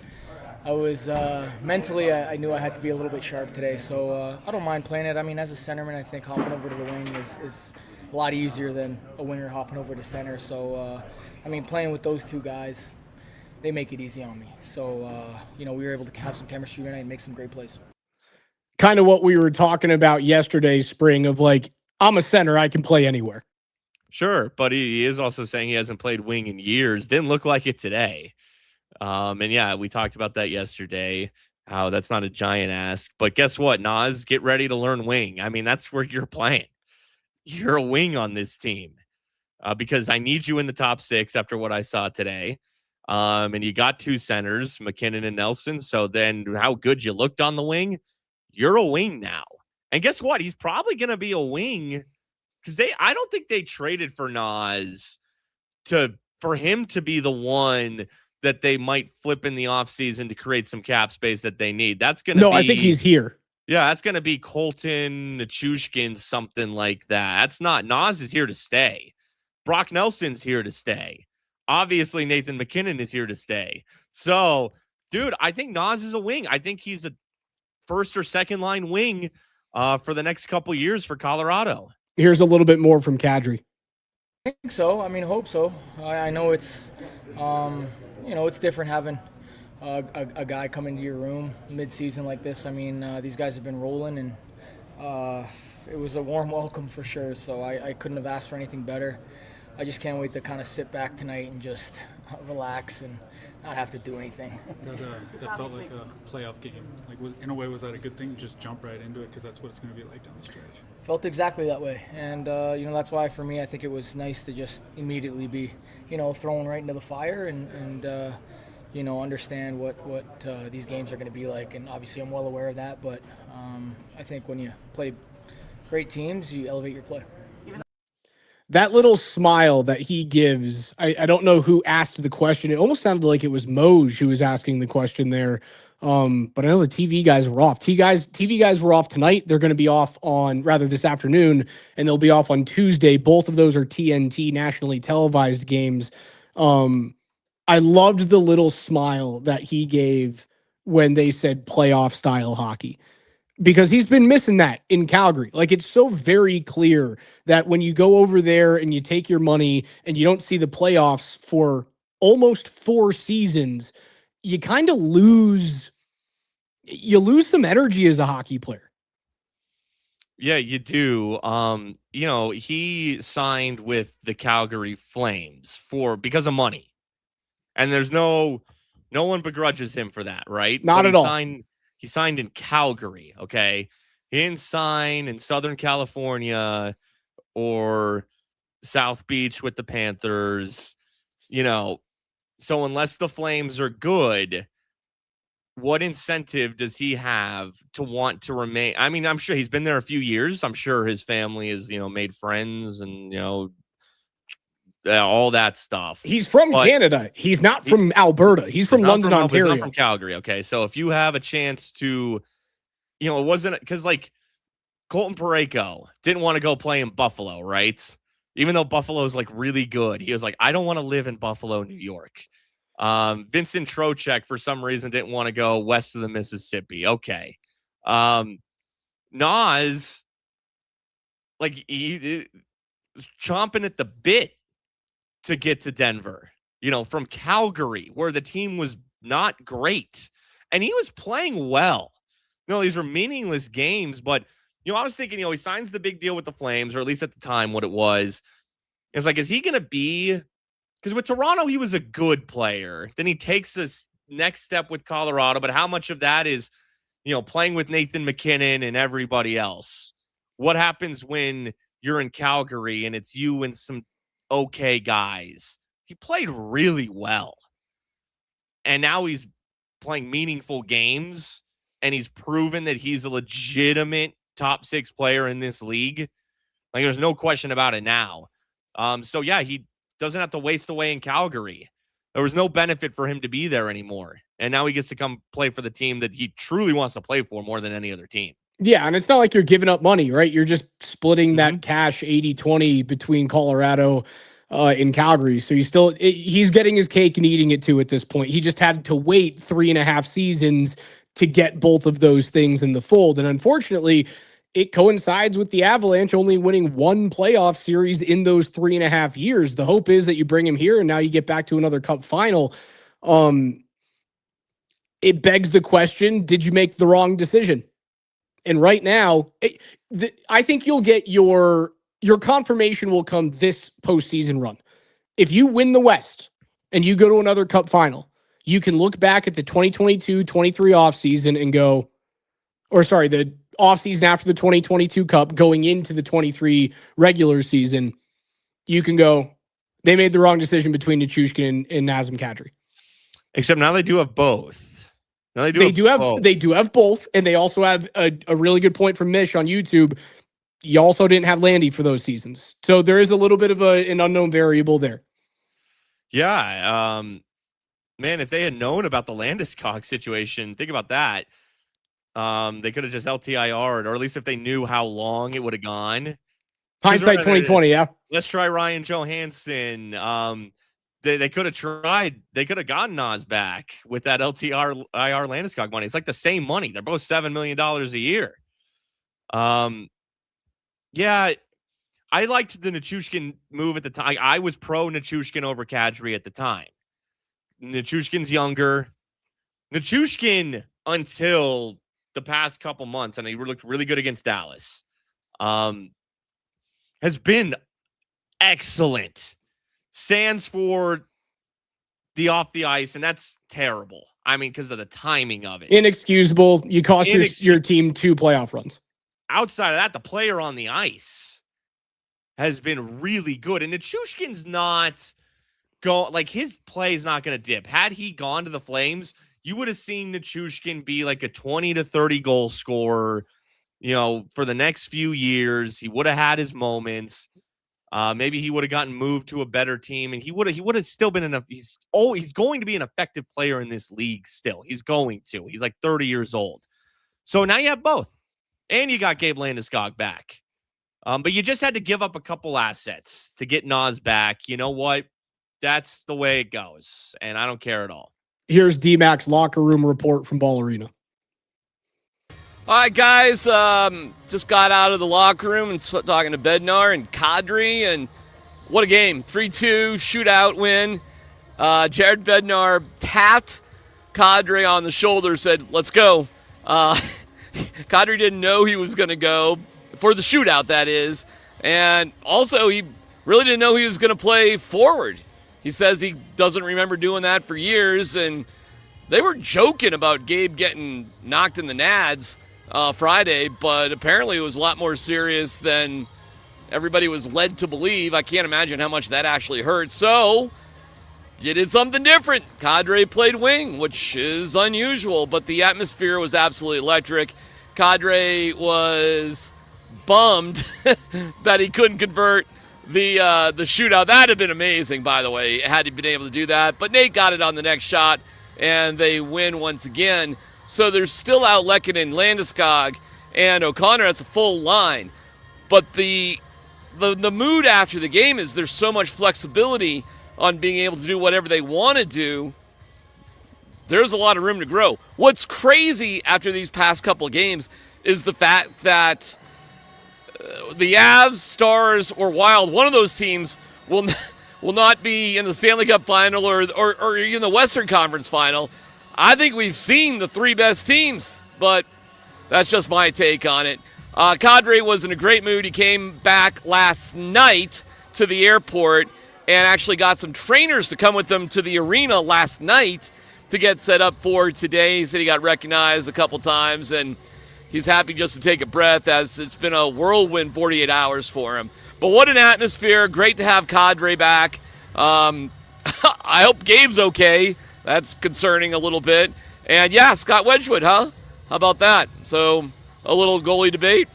mentally, I knew I had to be a little bit sharp today. So I don't mind playing it. I mean, as a centerman, I think hopping over to the wing is a lot easier than a winger hopping over to center. So, playing with those two guys, they make it easy on me. So, we were able to have some chemistry tonight and make some great plays. Kind of what we were talking about yesterday, Spring, of like, I'm a center, I can play anywhere. Sure, but he is also saying he hasn't played wing in years. Didn't look like it today. And yeah, we talked about that yesterday, how that's not a giant ask. But guess what, Naz? Get ready to learn wing. I mean, that's where you're playing. You're a wing on this team because I need you in the top six after what I saw today. And you got two centers, McKinnon and Nelson. So then how good you looked on the wing, you're a wing now. And guess what? He's probably going to be a wing because I don't think they traded for Naz for him to be the one that they might flip in the offseason to create some cap space that they need. That's going to be... No, I think he's here. Yeah, that's going to be Colton, Nichushkin, something like that. That's not... Naz is here to stay. Brock Nelson's here to stay. Obviously, Nathan MacKinnon is here to stay. So, dude, I think Naz is a wing. I think he's a first or second line wing for the next couple years for Colorado. Here's a little bit more from Kadri. I think so. I mean, hope so. I know it's, it's different having a guy come into your room mid-season like this. I mean, these guys have been rolling, and it was a warm welcome for sure. So I couldn't have asked for anything better. I just can't wait to kind of sit back tonight and just relax and not have to do anything. That felt like a playoff game. Like, in a way, was that a good thing? Just jump right into it because that's what it's going to be like down the stretch. Felt exactly that way, and that's why for me I think it was nice to just immediately be thrown right into the fire and understand what these games are going to be like. And obviously I'm well aware of that, but I think when you play great teams, you elevate your play. That little smile that he gives, I don't know who asked the question. It almost sounded like it was Moj who was asking the question there. But I know the TV guys were off. TV guys were off tonight. They're going to be off this afternoon, and they'll be off on Tuesday. Both of those are TNT nationally televised games. I loved the little smile that he gave when they said playoff style hockey, because he's been missing that in Calgary. Like, it's so very clear that when you go over there and you take your money and you don't see the playoffs for almost 4 seasons, you kind of lose some energy as a hockey player. Yeah, you do. He signed with the Calgary Flames because of money. And there's no one begrudges him for that, right? Not at all. He signed in Calgary, okay? He didn't sign in Southern California or South Beach with the Panthers, So unless the Flames are good, what incentive does he have to want to remain? I mean, I'm sure he's been there a few years. I'm sure his family has, made friends and, all that stuff. He's from Canada. He's not from Alberta. He's from London, Ontario. He's not from Calgary, okay? So if you have a chance to, it wasn't because, like, Colton Parayko didn't want to go play in Buffalo, right? Even though Buffalo is, like, really good. He was like, I don't want to live in Buffalo, New York. Vincent Trocheck, for some reason, didn't want to go west of the Mississippi. Okay. Naz, like, he was chomping at the bit to get to Denver, from Calgary, where the team was not great. and he was playing well. No, these were meaningless games, but I was thinking, he signs the big deal with the Flames, or at least at the time what it was. It's like, is he going to be, because with Toronto, he was a good player. Then he takes this next step with Colorado, but how much of that is, playing with Nathan McKinnon and everybody else? What happens when you're in Calgary and it's you and some okay guys? He played really well. And now he's playing meaningful games, and he's proven that he's a legitimate top 6 player in this league. Like, there's no question about it now. So yeah, he doesn't have to waste away in Calgary. There was no benefit for him to be there anymore. And now he gets to come play for the team that he truly wants to play for more than any other team. Yeah, and it's not like you're giving up money, right? You're just splitting that cash 80-20 between Colorado and Calgary. So he's getting his cake and eating it too at this point. He just had to wait 3.5 seasons to get both of those things in the fold. And unfortunately, it coincides with the Avalanche only winning 1 playoff series in those 3.5 years. The hope is that you bring him here and now you get back to another cup final. It begs the question, did you make the wrong decision? And right now, I think you'll get your confirmation will come this postseason run. If you win the West and you go to another cup final, you can look back at the 2022-23 offseason and go, the offseason after the 2022 cup going into the 23 regular season, you can go, they made the wrong decision between Nichushkin and Nazem Kadri. Except now they do have both. Now they do have both, and they also have a really good point from Mish on YouTube. You also didn't have Landy for those seasons. So there is a little bit of an unknown variable there. Yeah. Man, if they had known about the Landeskog situation, think about that. They could have just LTIR'd, or at least if they knew how long it would have gone. Hindsight 2020, yeah. Let's try Ryan Johansson. They could have tried. They could have gotten Nas back with that LTIR Landeskog money. It's like the same money. They're both $7 million a year. Yeah, I liked the Nichushkin move at the time. I was pro Nichushkin over Kadri at the time. Nichushkin's younger. Nichushkin, until the past couple months, and he looked really good against Dallas, has been excellent. Sans for the off the ice, and that's terrible. I mean, because of the timing of it. Inexcusable. You cost your team 2 playoff runs. Outside of that, the player on the ice has been really good. And Nichushkin's not his play is not going to dip. Had he gone to the Flames, you would have seen Nichushkin be like a 20 to 30 goal scorer, for the next few years. He would have had his moments. Maybe he would have gotten moved to a better team, and he would have still been enough. He's going to be an effective player in this league still. He's going to. He's like 30 years old. So now you have both. And you got Gabe Landeskog back. But you just had to give up a couple assets to get Nas back. You know what? That's the way it goes. And I don't care at all. Here's D-Mac's locker room report from Ball Arena. All right, guys, just got out of the locker room and talking to Bednar and Kadri, and what a game. 3-2 shootout win. Jared Bednar tapped Kadri on the shoulder, said, let's go. Kadri didn't know he was going to go for the shootout, that is. And also, he really didn't know he was going to play forward. He says he doesn't remember doing that for years, and they were joking about Gabe getting knocked in the nads Friday, but apparently it was a lot more serious than everybody was led to believe. I can't imagine how much that actually hurt. So you did something different. Kadri played wing, which is unusual, but the atmosphere was absolutely electric. Kadri was bummed that he couldn't convert the shootout. That'd have been amazing, by the way, had he been able to do that. But Nate got it on the next shot, and they win once again. So there's still out Lehkonen, Landeskog, and O'Connor. That's a full line. But the mood after the game is there's so much flexibility on being able to do whatever they want to do. There's a lot of room to grow. What's crazy after these past couple of games is the fact that the Avs, Stars, or Wild, one of those teams will not be in the Stanley Cup final or in the Western Conference final. I think we've seen the 3 best teams, but that's just my take on it. Kadri was in a great mood. He came back last night to the airport and actually got some trainers to come with him to the arena last night to get set up for today. He said he got recognized a couple times, and he's happy just to take a breath as it's been a whirlwind 48 hours for him. But what an atmosphere. Great to have Kadri back. I hope Gabe's okay. That's concerning a little bit. And yeah, Scott Wedgwood, huh? How about that? So a little goalie debate.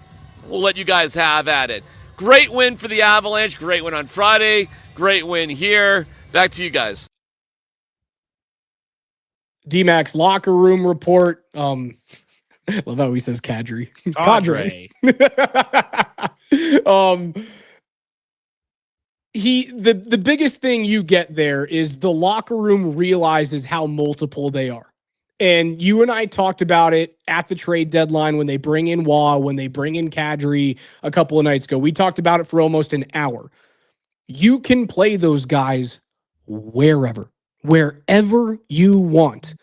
We'll let you guys have at it. Great win for the Avalanche. Great win on Friday. Great win here. Back to you guys. D-Mac's locker room report. Love how he says Kadri. Kadri. The biggest thing you get there is the locker room realizes how multiple they are. And you and I talked about it at the trade deadline when they bring in Waugh, when they bring in Kadri a couple of nights ago. We talked about it for almost an hour. You can play those guys wherever you want.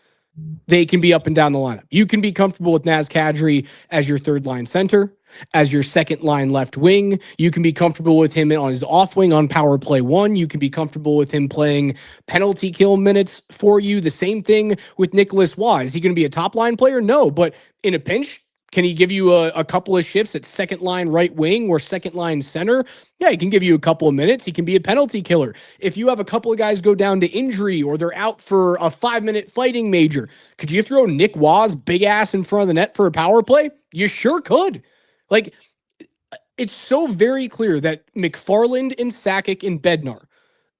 They can be up and down the lineup. You can be comfortable with Naz Kadri as your third line center, as your second line left wing. You can be comfortable with him on his off wing on power play 1. You can be comfortable with him playing penalty kill minutes for you. The same thing with Nicholas Waugh. Is he going to be a top line player? No, but in a pinch, can he give you a couple of shifts at second line right wing or second line center? Yeah, he can give you a couple of minutes. He can be a penalty killer. If you have a couple of guys go down to injury or they're out for a 5-minute fighting major, could you throw Nick Waugh's big ass in front of the net for a power play? You sure could. Like, it's so very clear that McFarland and Sakic and Bednar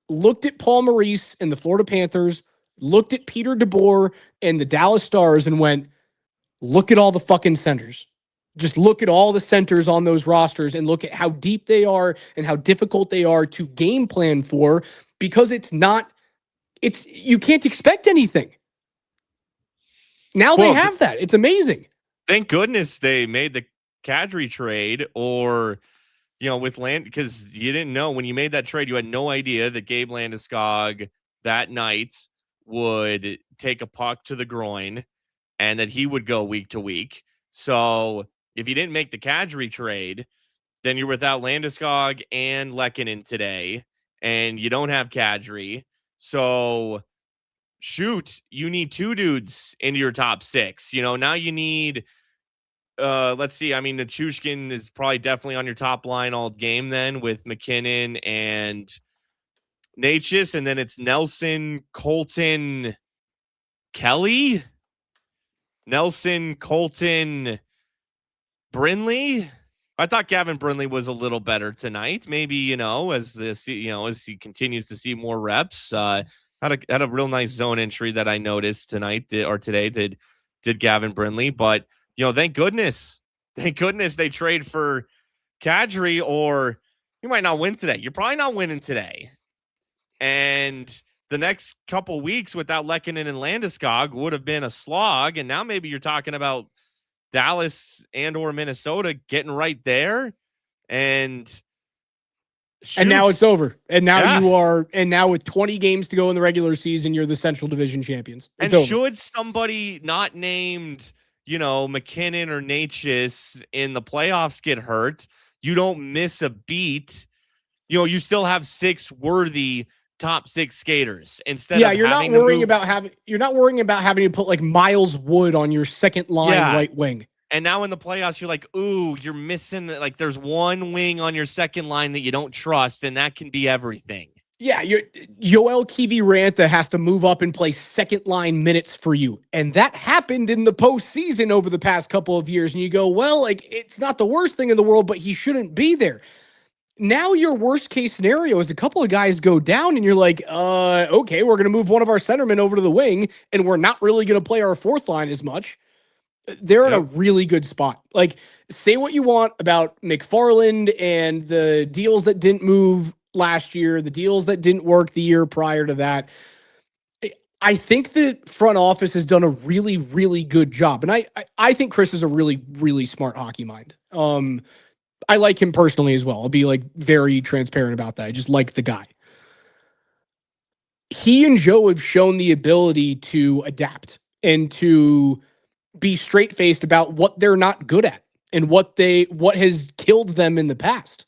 looked at Paul Maurice and the Florida Panthers, looked at Peter DeBoer and the Dallas Stars and went, look at all the fucking centers. Just look at all the centers on those rosters and look at how deep they are and how difficult they are to game plan for, because you can't expect anything. Now they have that. It's amazing. Thank goodness they made the Kadri trade, or, with Land, because you didn't know when you made that trade, you had no idea that Gabe Landeskog that night would take a puck to the groin and that he would go week to week. So if you didn't make the Kadri trade, then you're without Landeskog and Lehkonen today, and you don't have Kadri. So shoot, you need 2 dudes into your top 6. Now you need, let's see. I mean, Nichushkin is probably definitely on your top line all game then with McKinnon and Natchez, and then it's Nelson, Colton, Kelly. Nelson, Colton, Brindley. I thought Gavin Brindley was a little better tonight. Maybe, as he continues to see more reps. Had a real nice zone entry that I noticed tonight or today did Gavin Brindley. But, thank goodness they trade for Kadri, or you might not win today. You're probably not winning today. And the next couple weeks without Lehkonen and Landeskog would have been a slog. And now maybe you're talking about Dallas and or Minnesota getting right there. And now it's over. And now now with 20 games to go in the regular season, you're the Central Division champions. It's over. Should somebody not named, McKinnon or Natchez in the playoffs get hurt, you don't miss a beat. You still have 6 worthy top 6 skaters instead. You're not worrying about having to put like Miles Wood on your second line right wing. And now in the playoffs, you're like, ooh, you're missing, like, there's one wing on your second line that you don't trust, and that can be everything. Yeah, Yoel Kiviranta has to move up and play second line minutes for you. And that happened in the postseason over the past couple of years. And you go, well, like, it's not the worst thing in the world, but he shouldn't be there. Now your worst case scenario is a couple of guys go down and you're like, okay, we're going to move one of our centermen over to the wing and we're not really going to play our fourth line as much. They're in a really good spot. Like, say what you want about McFarland and the deals that didn't move last year, the deals that didn't work the year prior to that. I think the front office has done a really, really good job. And I think Chris is a really, really smart hockey mind. I like him personally as well. I'll be like very transparent about that. I just like the guy. He and Joe have shown the ability to adapt and to be straight faced about what they're not good at and what has killed them in the past.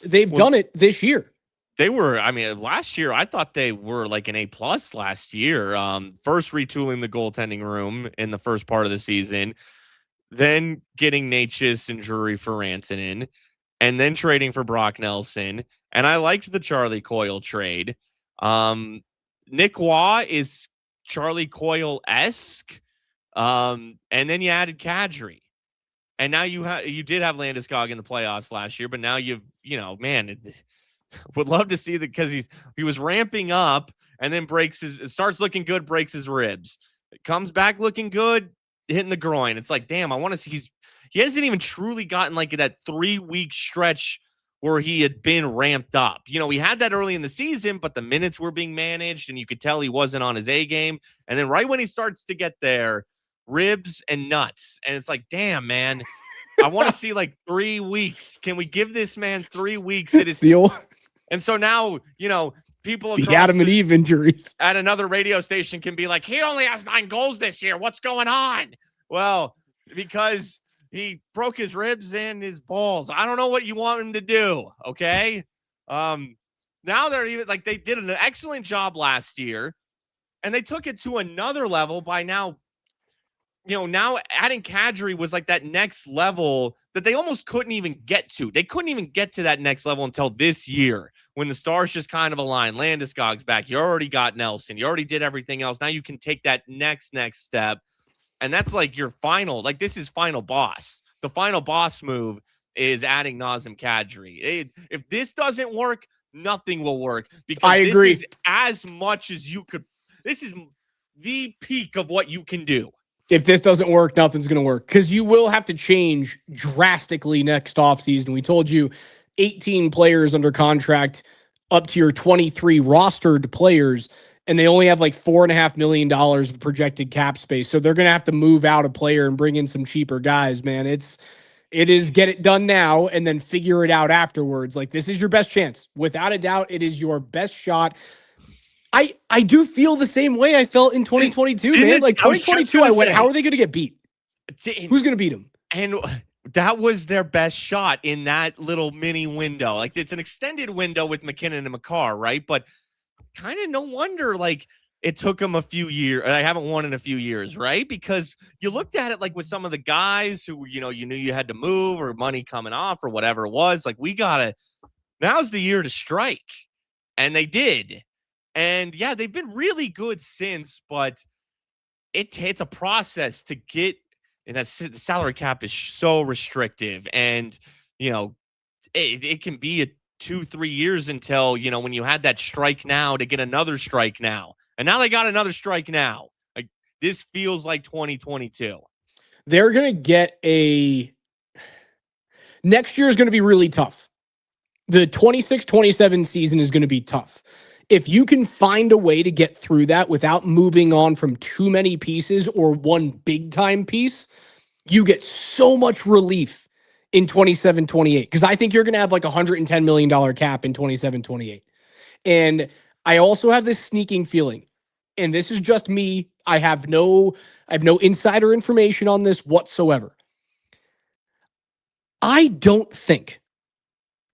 They've done it this year. They were, I mean, last year, I thought they were like an A+ last year. First retooling the goaltending room in the first part of the season, then getting Natchez and Drury for Rantanen, and then trading for Brock Nelson. And I liked the Charlie Coyle trade. Nick Waugh is Charlie Coyle-esque. And then you added Kadri. And now you did have Landeskog in the playoffs last year, but now would love to see that, because he was ramping up and then starts looking good, breaks his ribs. It comes back looking good, hitting the groin. It's like, damn, I want to see he hasn't even truly gotten like that 3-week stretch where he had been ramped up. We had that early in the season, but the minutes were being managed and you could tell he wasn't on his A game. And then right when he starts to get there, ribs and nuts. And it's like, damn, man, I want to see like 3 weeks. Can we give this man 3 weeks? It is the old. And so now, people The Adam and Eve injuries at another radio station can be like, he only has 9 goals this year. What's going on? Well, because he broke his ribs and his balls. I don't know what you want him to do. Okay. Now they're even like, they did an excellent job last year and they took it to another level by now. Now adding Kadri was like that next level that they almost couldn't even get to. They couldn't even get to that next level until this year when the stars just kind of aligned. Landeskog's back. You already got Nelson. You already did everything else. Now you can take that next step. And that's like your final, like this is final boss. The final boss move is adding Nazem Kadri. If this doesn't work, nothing will work, because I agree. This is as much as you could. This is the peak of what you can do. If this doesn't work, nothing's going to work, because you will have to change drastically next offseason. We told you 18 players under contract up to your 23 rostered players, and they only have like $4.5 million of projected cap space. So they're going to have to move out a player and bring in some cheaper guys, man. It is get it done now and then figure it out afterwards. Like, this is your best chance. Without a doubt, it is your best shot. I do feel the same way I felt in 2022, man. Like 2022, I went, how are they going to get beat? Who's going to beat them? And that was their best shot in that little mini window. Like, it's an extended window with McKinnon and McCarr, right? But kind of no wonder, like, it took them a few years. I haven't won in a few years, right? Because you looked at it like with some of the guys who, you knew you had to move or money coming off or whatever it was. Like, now's the year to strike. And they did. And yeah, they've been really good since, but it's a process to get, and the salary cap is so restrictive. And, it can be 2-3 years until, when you had that strike now to get another strike now. And now they got another strike now. Like, this feels like 2022. They're going to get next year is going to be really tough. The 26-27 season is going to be tough. If you can find a way to get through that without moving on from too many pieces or one big time piece, you get so much relief in 27-28. Because I think you're going to have like $110 million cap in 27-28. And I also have this sneaking feeling, and this is just me. I have no insider information on this whatsoever. I don't think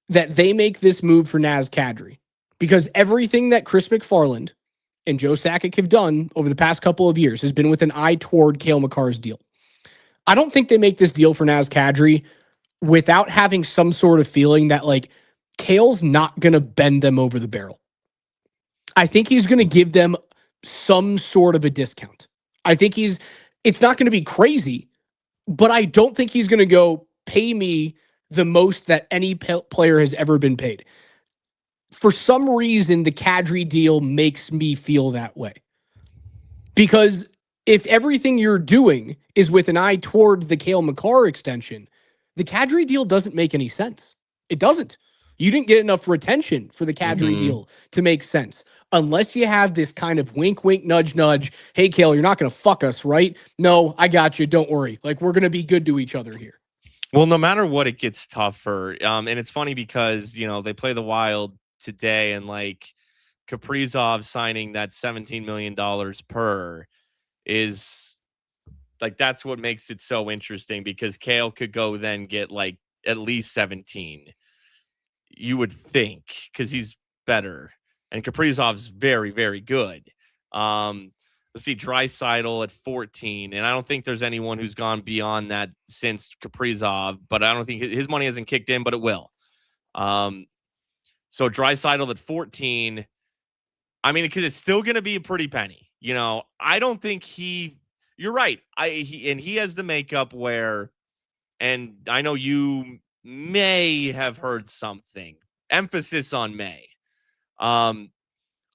that they make this move for Naz Kadri, because everything that Chris McFarland and Joe Sakic have done over the past couple of years has been with an eye toward Cale Makar's deal. I don't think they make this deal for Naz Kadri without having some sort of feeling that, like, Cale's not going to bend them over the barrel. I think he's going to give them some sort of a discount. I think it's not going to be crazy, but I don't think he's going to go pay me the most that any player has ever been paid. For some reason, the Kadri deal makes me feel that way. Because if everything you're doing is with an eye toward the Cale Makar extension, the Kadri deal doesn't make any sense. It doesn't. You didn't get enough retention for the Kadri deal to make sense. Unless you have this kind of wink, wink, nudge, nudge. Hey, Cale, you're not going to fuck us, right? No, I got you. Don't worry. Like, we're going to be good to each other here. Well, no matter what, it gets tougher. And it's funny because, they play the Wild today, and like Kaprizov signing that $17 million per, is like that's what makes it so interesting because Kale could go then get like at least 17. You would think because he's better, and Kaprizov's very, very good. Let's see, Draisaitl at 14, and I don't think there's anyone who's gone beyond that since Kaprizov, but I don't think his money hasn't kicked in, but it will. So Draisaitl at 14. I mean, because it's still going to be a pretty penny. You know, I don't think you're right. He has the makeup where, and I know you may have heard something. Emphasis on may.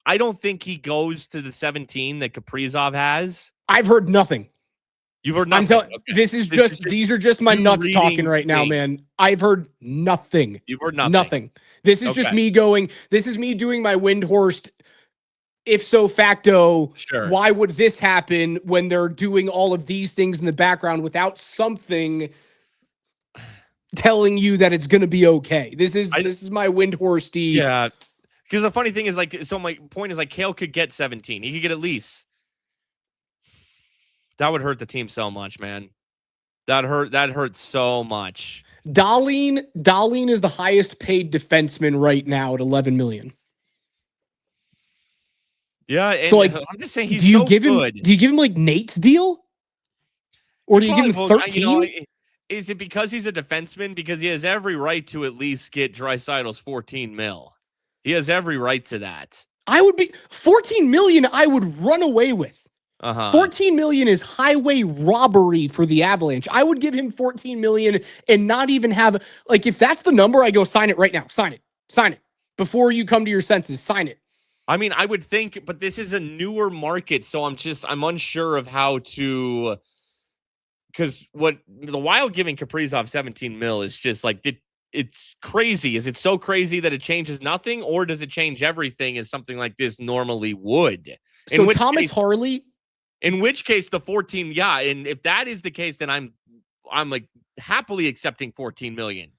I don't think he goes to the 17 that Kaprizov has. I've heard nothing. You've heard nothing. I'm telling these are just my nuts talking right now, man. I've heard nothing. You've heard nothing. Nothing. This is just me going, this is me doing my Windhorst if so facto. Sure. Why would this happen when they're doing all of these things in the background without something telling you that it's going to be okay? This is my Windhorsty. Yeah. Because the funny thing is, like, so my point is, like, Kale could get 17. He could get at least. That would hurt the team so much, man. That hurts so much. Dahlin is the highest paid defenseman right now at 11 million. Yeah, and so like, I'm just saying, he's do you so give good. him? Do you give him like Nate's deal, or do you give him 13? You know, is it because he's a defenseman? Because he has every right to at least get Draisaitl's 14 mil. He has every right to that. I would be 14 million. I would run away with. 14 million is highway robbery for the Avalanche. I would give him 14 million and not even have, like, if that's the number, I go sign it right now. Sign it before you come to your senses. Sign it. I mean, I would think, but this is a newer market, so I'm unsure of how to, because what the Wild giving Kaprizov 17 mil is just like it's crazy. Is it so crazy that it changes nothing, or does it change everything as something like this normally would? So Thomas Harley. In which case, the 14, yeah, and if that is the case, then I'm like happily accepting 14 million.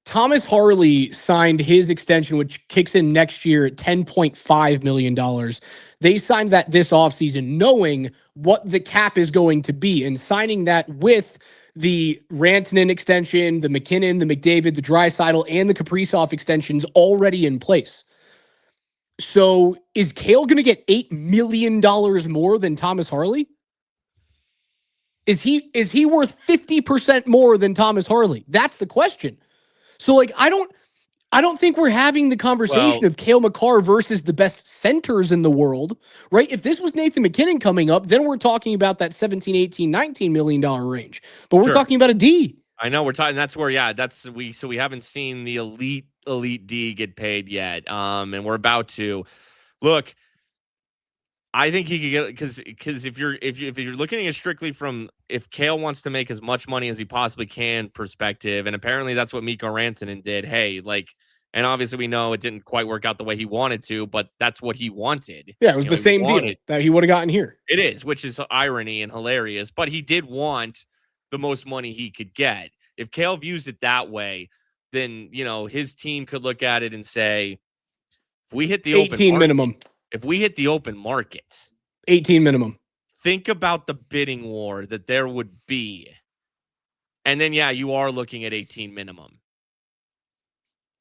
Thomas Harley signed his extension, which kicks in next year at $10.5 million. They signed that this offseason, knowing what the cap is going to be, and signing that with the Rantanen extension, the McKinnon, the McDavid, the Draisaitl, and the Kaprizov extensions already in place. So is Kale going to get $8 million more than Thomas Harley? Is he worth 50% more than Thomas Harley? That's the question. So like, I don't think we're having the conversation of Cale Makar versus the best centers in the world, right? If this was Nathan McKinnon coming up, then we're talking about that 17, 18, $19 million range, but we're talking about a D. I know we're talking. That's where, so we haven't seen the elite D get paid yet. And we're about to look. I think he could get, because if you're looking at it strictly from if Kale wants to make as much money as he possibly can perspective, and apparently that's what Mikko Rantanen did. Hey, like, and obviously we know it didn't quite work out the way he wanted to, but that's what he wanted. Yeah, it was the same deal that he would have gotten here. It is, which is irony and hilarious, but he did want the most money he could get. If Kale views it that way, then, you know, his team could look at it and say, if we hit the 18 minimum. If we hit the open market, 18 minimum. Think about the bidding war that there would be. And then, yeah, you are looking at 18 minimum.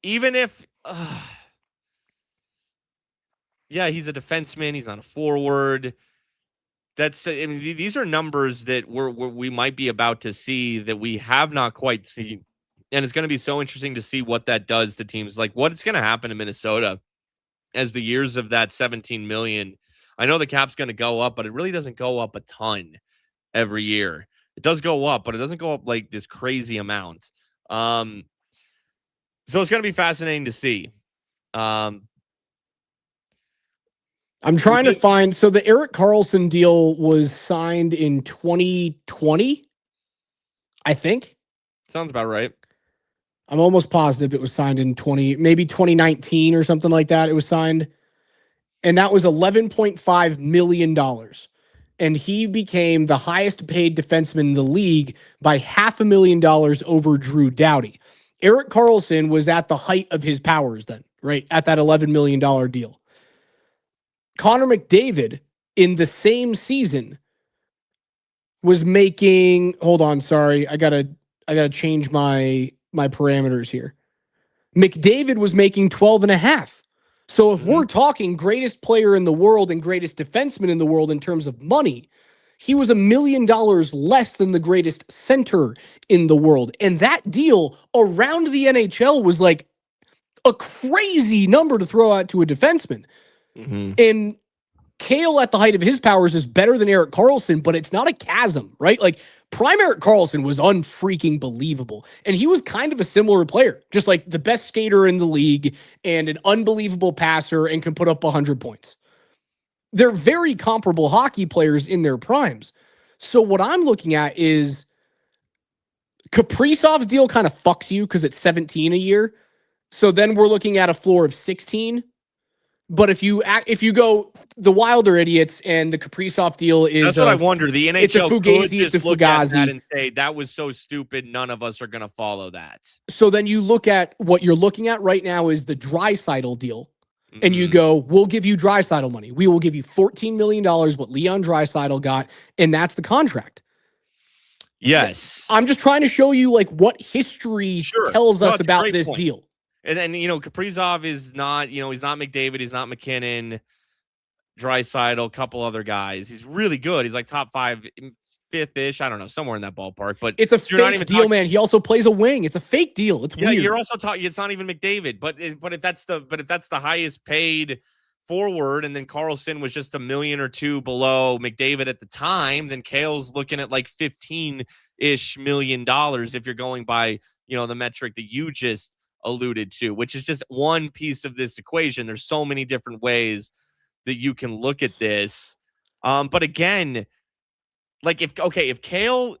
Even if, yeah, he's a defenseman. He's not a forward. I mean, these are numbers that we might be about to see that we have not quite seen. And it's going to be so interesting to see what that does to teams. Like, what's going to happen in Minnesota as the years of that 17 million. I know the cap's going to go up, but it really doesn't go up a ton every year. It does go up, but it doesn't go up like this crazy amount. So it's going to be fascinating to see. I'm trying to find, so the Erik Karlsson deal was signed in 2020, I think. Sounds about right. I'm almost positive it was signed in maybe 2019 or something like that. It was signed. And that was $11.5 million. And he became the highest paid defenseman in the league by $500,000 over Drew Doughty. Erik Karlsson was at the height of his powers then, right? At that $11 million deal. Connor McDavid in the same season was making, hold on, sorry. I gotta change my parameters here. McDavid was making 12 and a half. So if we're talking greatest player in the world and greatest defenseman in the world in terms of money, he was $1 million less than the greatest center in the world. And that deal around the NHL was like a crazy number to throw out to a defenseman. And Kale at the height of his powers is better than Erik Karlsson, but it's not a chasm, right? Like prime Erik Karlsson was unfreaking believable. And he was kind of a similar player, just like the best skater in the league and an unbelievable passer and can put up 100 points. They're very comparable hockey players in their primes. So what I'm looking at is Kaprizov's deal kind of fucks you because it's 17 a year. So then we're looking at a floor of 16. But if you go the Wild are idiots and the Kaprizov deal is that's what I wonder. The NHL it's a Fugazi, it's a look at Fugazi, that and say that was so stupid. None of us are going to follow that. So then you look at what you're looking at right now is the Draisaitl deal. And you go, we'll give you Draisaitl money. We will give you $14 million, what Leon Draisaitl got, and that's the contract. Yes. I'm just trying to show you like what history tells us about this deal. And then, Kaprizov is not, he's not McDavid, he's not McKinnon, Draisaitl, a couple other guys. He's really good. He's like top 5, 5th-ish, I don't know, somewhere in that ballpark. But it's a fake deal, man. He also plays a wing. It's a fake deal. It's weird. You're also talking. It's not even McDavid, but if that's the highest paid forward, and then Karlsson was just $1 million or $2 million below McDavid at the time, then Kale's looking at like $15-ish million if you're going by the metric that you just alluded to, which is just one piece of this equation. There's so many different ways that you can look at this, but again. Like if Kale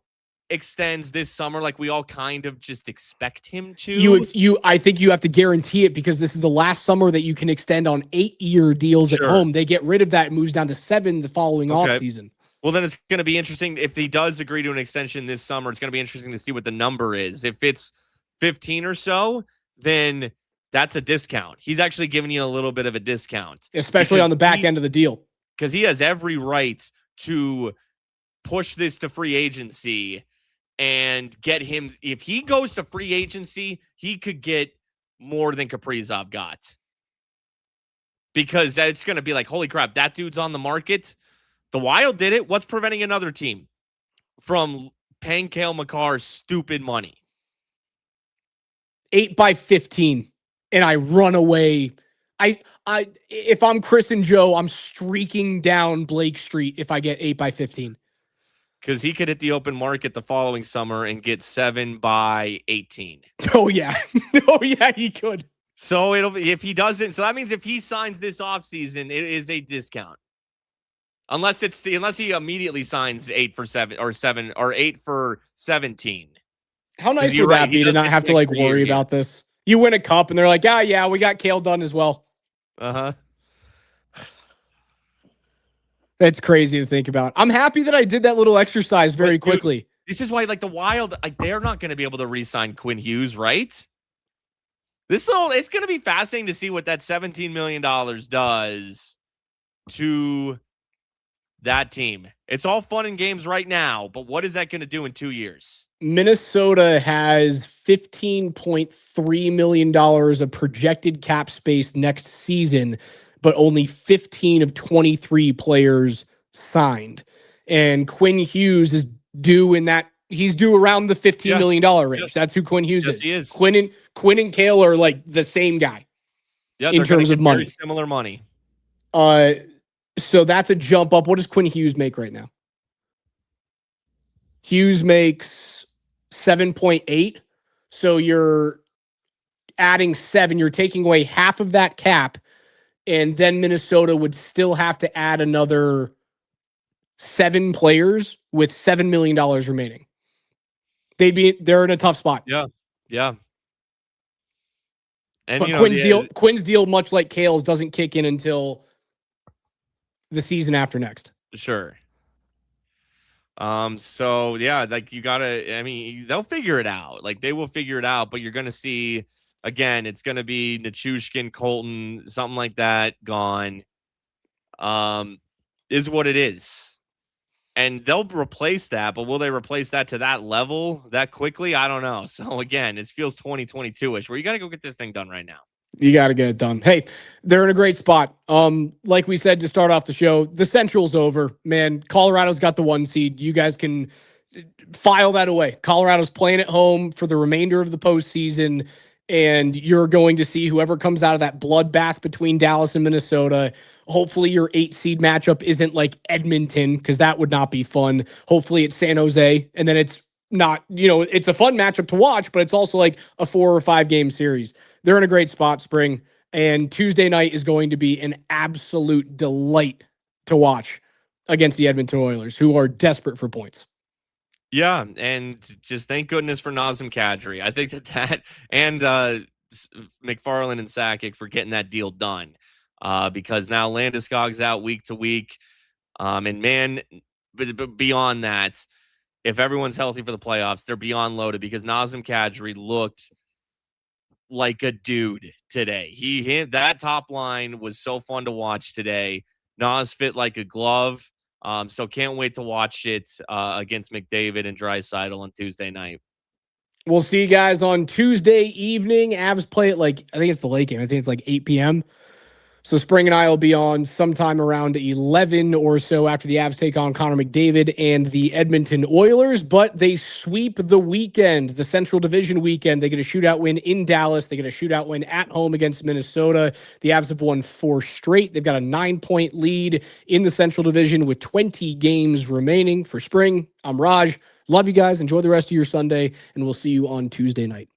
extends this summer, like we all kind of just expect him to, I think you have to guarantee it because this is the last summer that you can extend on 8-year deals at home. They get rid of that and moves down to 7 the following offseason. Well, then it's going to be interesting if he does agree to an extension this summer. It's going to be interesting to see what the number is. If it's 15 or so, then that's a discount. He's actually giving you a little bit of a discount, especially on the back end of the deal, because he has every right to push this to free agency and get him. If he goes to free agency, he could get more than Kaprizov got, because it's going to be like, holy crap, that dude's on the market. The Wild did it. What's preventing another team from paying Cale Makar stupid money? 8 by 15, and I run away. If I'm Chris and Joe, I'm streaking down Blake Street if I get 8 by 15. Because he could hit the open market the following summer and get 7 by 18. Oh, yeah. Oh, yeah, he could. So if he doesn't, so that means if he signs this offseason, it is a discount. Unless he immediately signs 8 for 7 or 7 or 8 for 17. How nice would that be to not have to like worry about this? You win a cup and they're like, yeah, we got Kale done as well. Uh-huh. That's crazy to think about. I'm happy that I did that little exercise very quickly. This is why, like, the Wild, they're not going to be able to re-sign Quinn Hughes, right? It's going to be fascinating to see what that $17 million does to that team. It's all fun and games right now, but what is that going to do in 2 years? Minnesota has $15.3 million of projected cap space next season, but only 15 of 23 players signed. And Quinn Hughes is due he's due around the $15 million range. Yes. That's who Quinn Hughes is. He is. Quinn and Kale are like the same guy in terms of money. Very similar money. So that's a jump up. What does Quinn Hughes make right now? Hughes makes 7.8. So you're adding 7. You're taking away half of that cap. And then Minnesota would still have to add another 7 players with $7 million remaining. They're in a tough spot. Yeah. And but Quinn's deal, much like Kale's, doesn't kick in until the season after next. Sure. So yeah, like they'll figure it out. Like they will figure it out, but you're going to see, again, it's going to be Nichushkin, Colton, something like that gone, is what it is. And they'll replace that, but will they replace that to that level that quickly? I don't know. So again, it feels 2022-ish where you got to go get this thing done right now. You got to get it done. Hey, they're in a great spot. Like we said to start off the show, the Central's over, man. Colorado's got the 1 seed. You guys can file that away. Colorado's playing at home for the remainder of the postseason, and you're going to see whoever comes out of that bloodbath between Dallas and Minnesota. Hopefully your 8 seed matchup isn't like Edmonton, because that would not be fun. Hopefully it's San Jose, and then it's not, it's a fun matchup to watch, but it's also like a 4 or 5 game series. They're in a great spot, Spring, and Tuesday night is going to be an absolute delight to watch against the Edmonton Oilers, who are desperate for points. Yeah, and just thank goodness for Nazem Kadri. I think that and McFarland and Sakic for getting that deal done, because now Landeskog's out week to week, and man, but beyond that, if everyone's healthy for the playoffs, they're beyond loaded because Nazem Kadri looked like a dude today. That top line was so fun to watch today. Nas fit like a glove. So can't wait to watch it against McDavid and Draisaitl on Tuesday night. We'll see you guys on Tuesday evening. Avs play at I think it's the late game. I think it's like 8 p.m. So Spring and I will be on sometime around 11 or so after the Avs take on Connor McDavid and the Edmonton Oilers, but they sweep the weekend, the Central Division weekend. They get a shootout win in Dallas. They get a shootout win at home against Minnesota. The Avs have won 4 straight. They've got a 9-point lead in the Central Division with 20 games remaining. For Spring, I'm Raj. Love you guys. Enjoy the rest of your Sunday, and we'll see you on Tuesday night.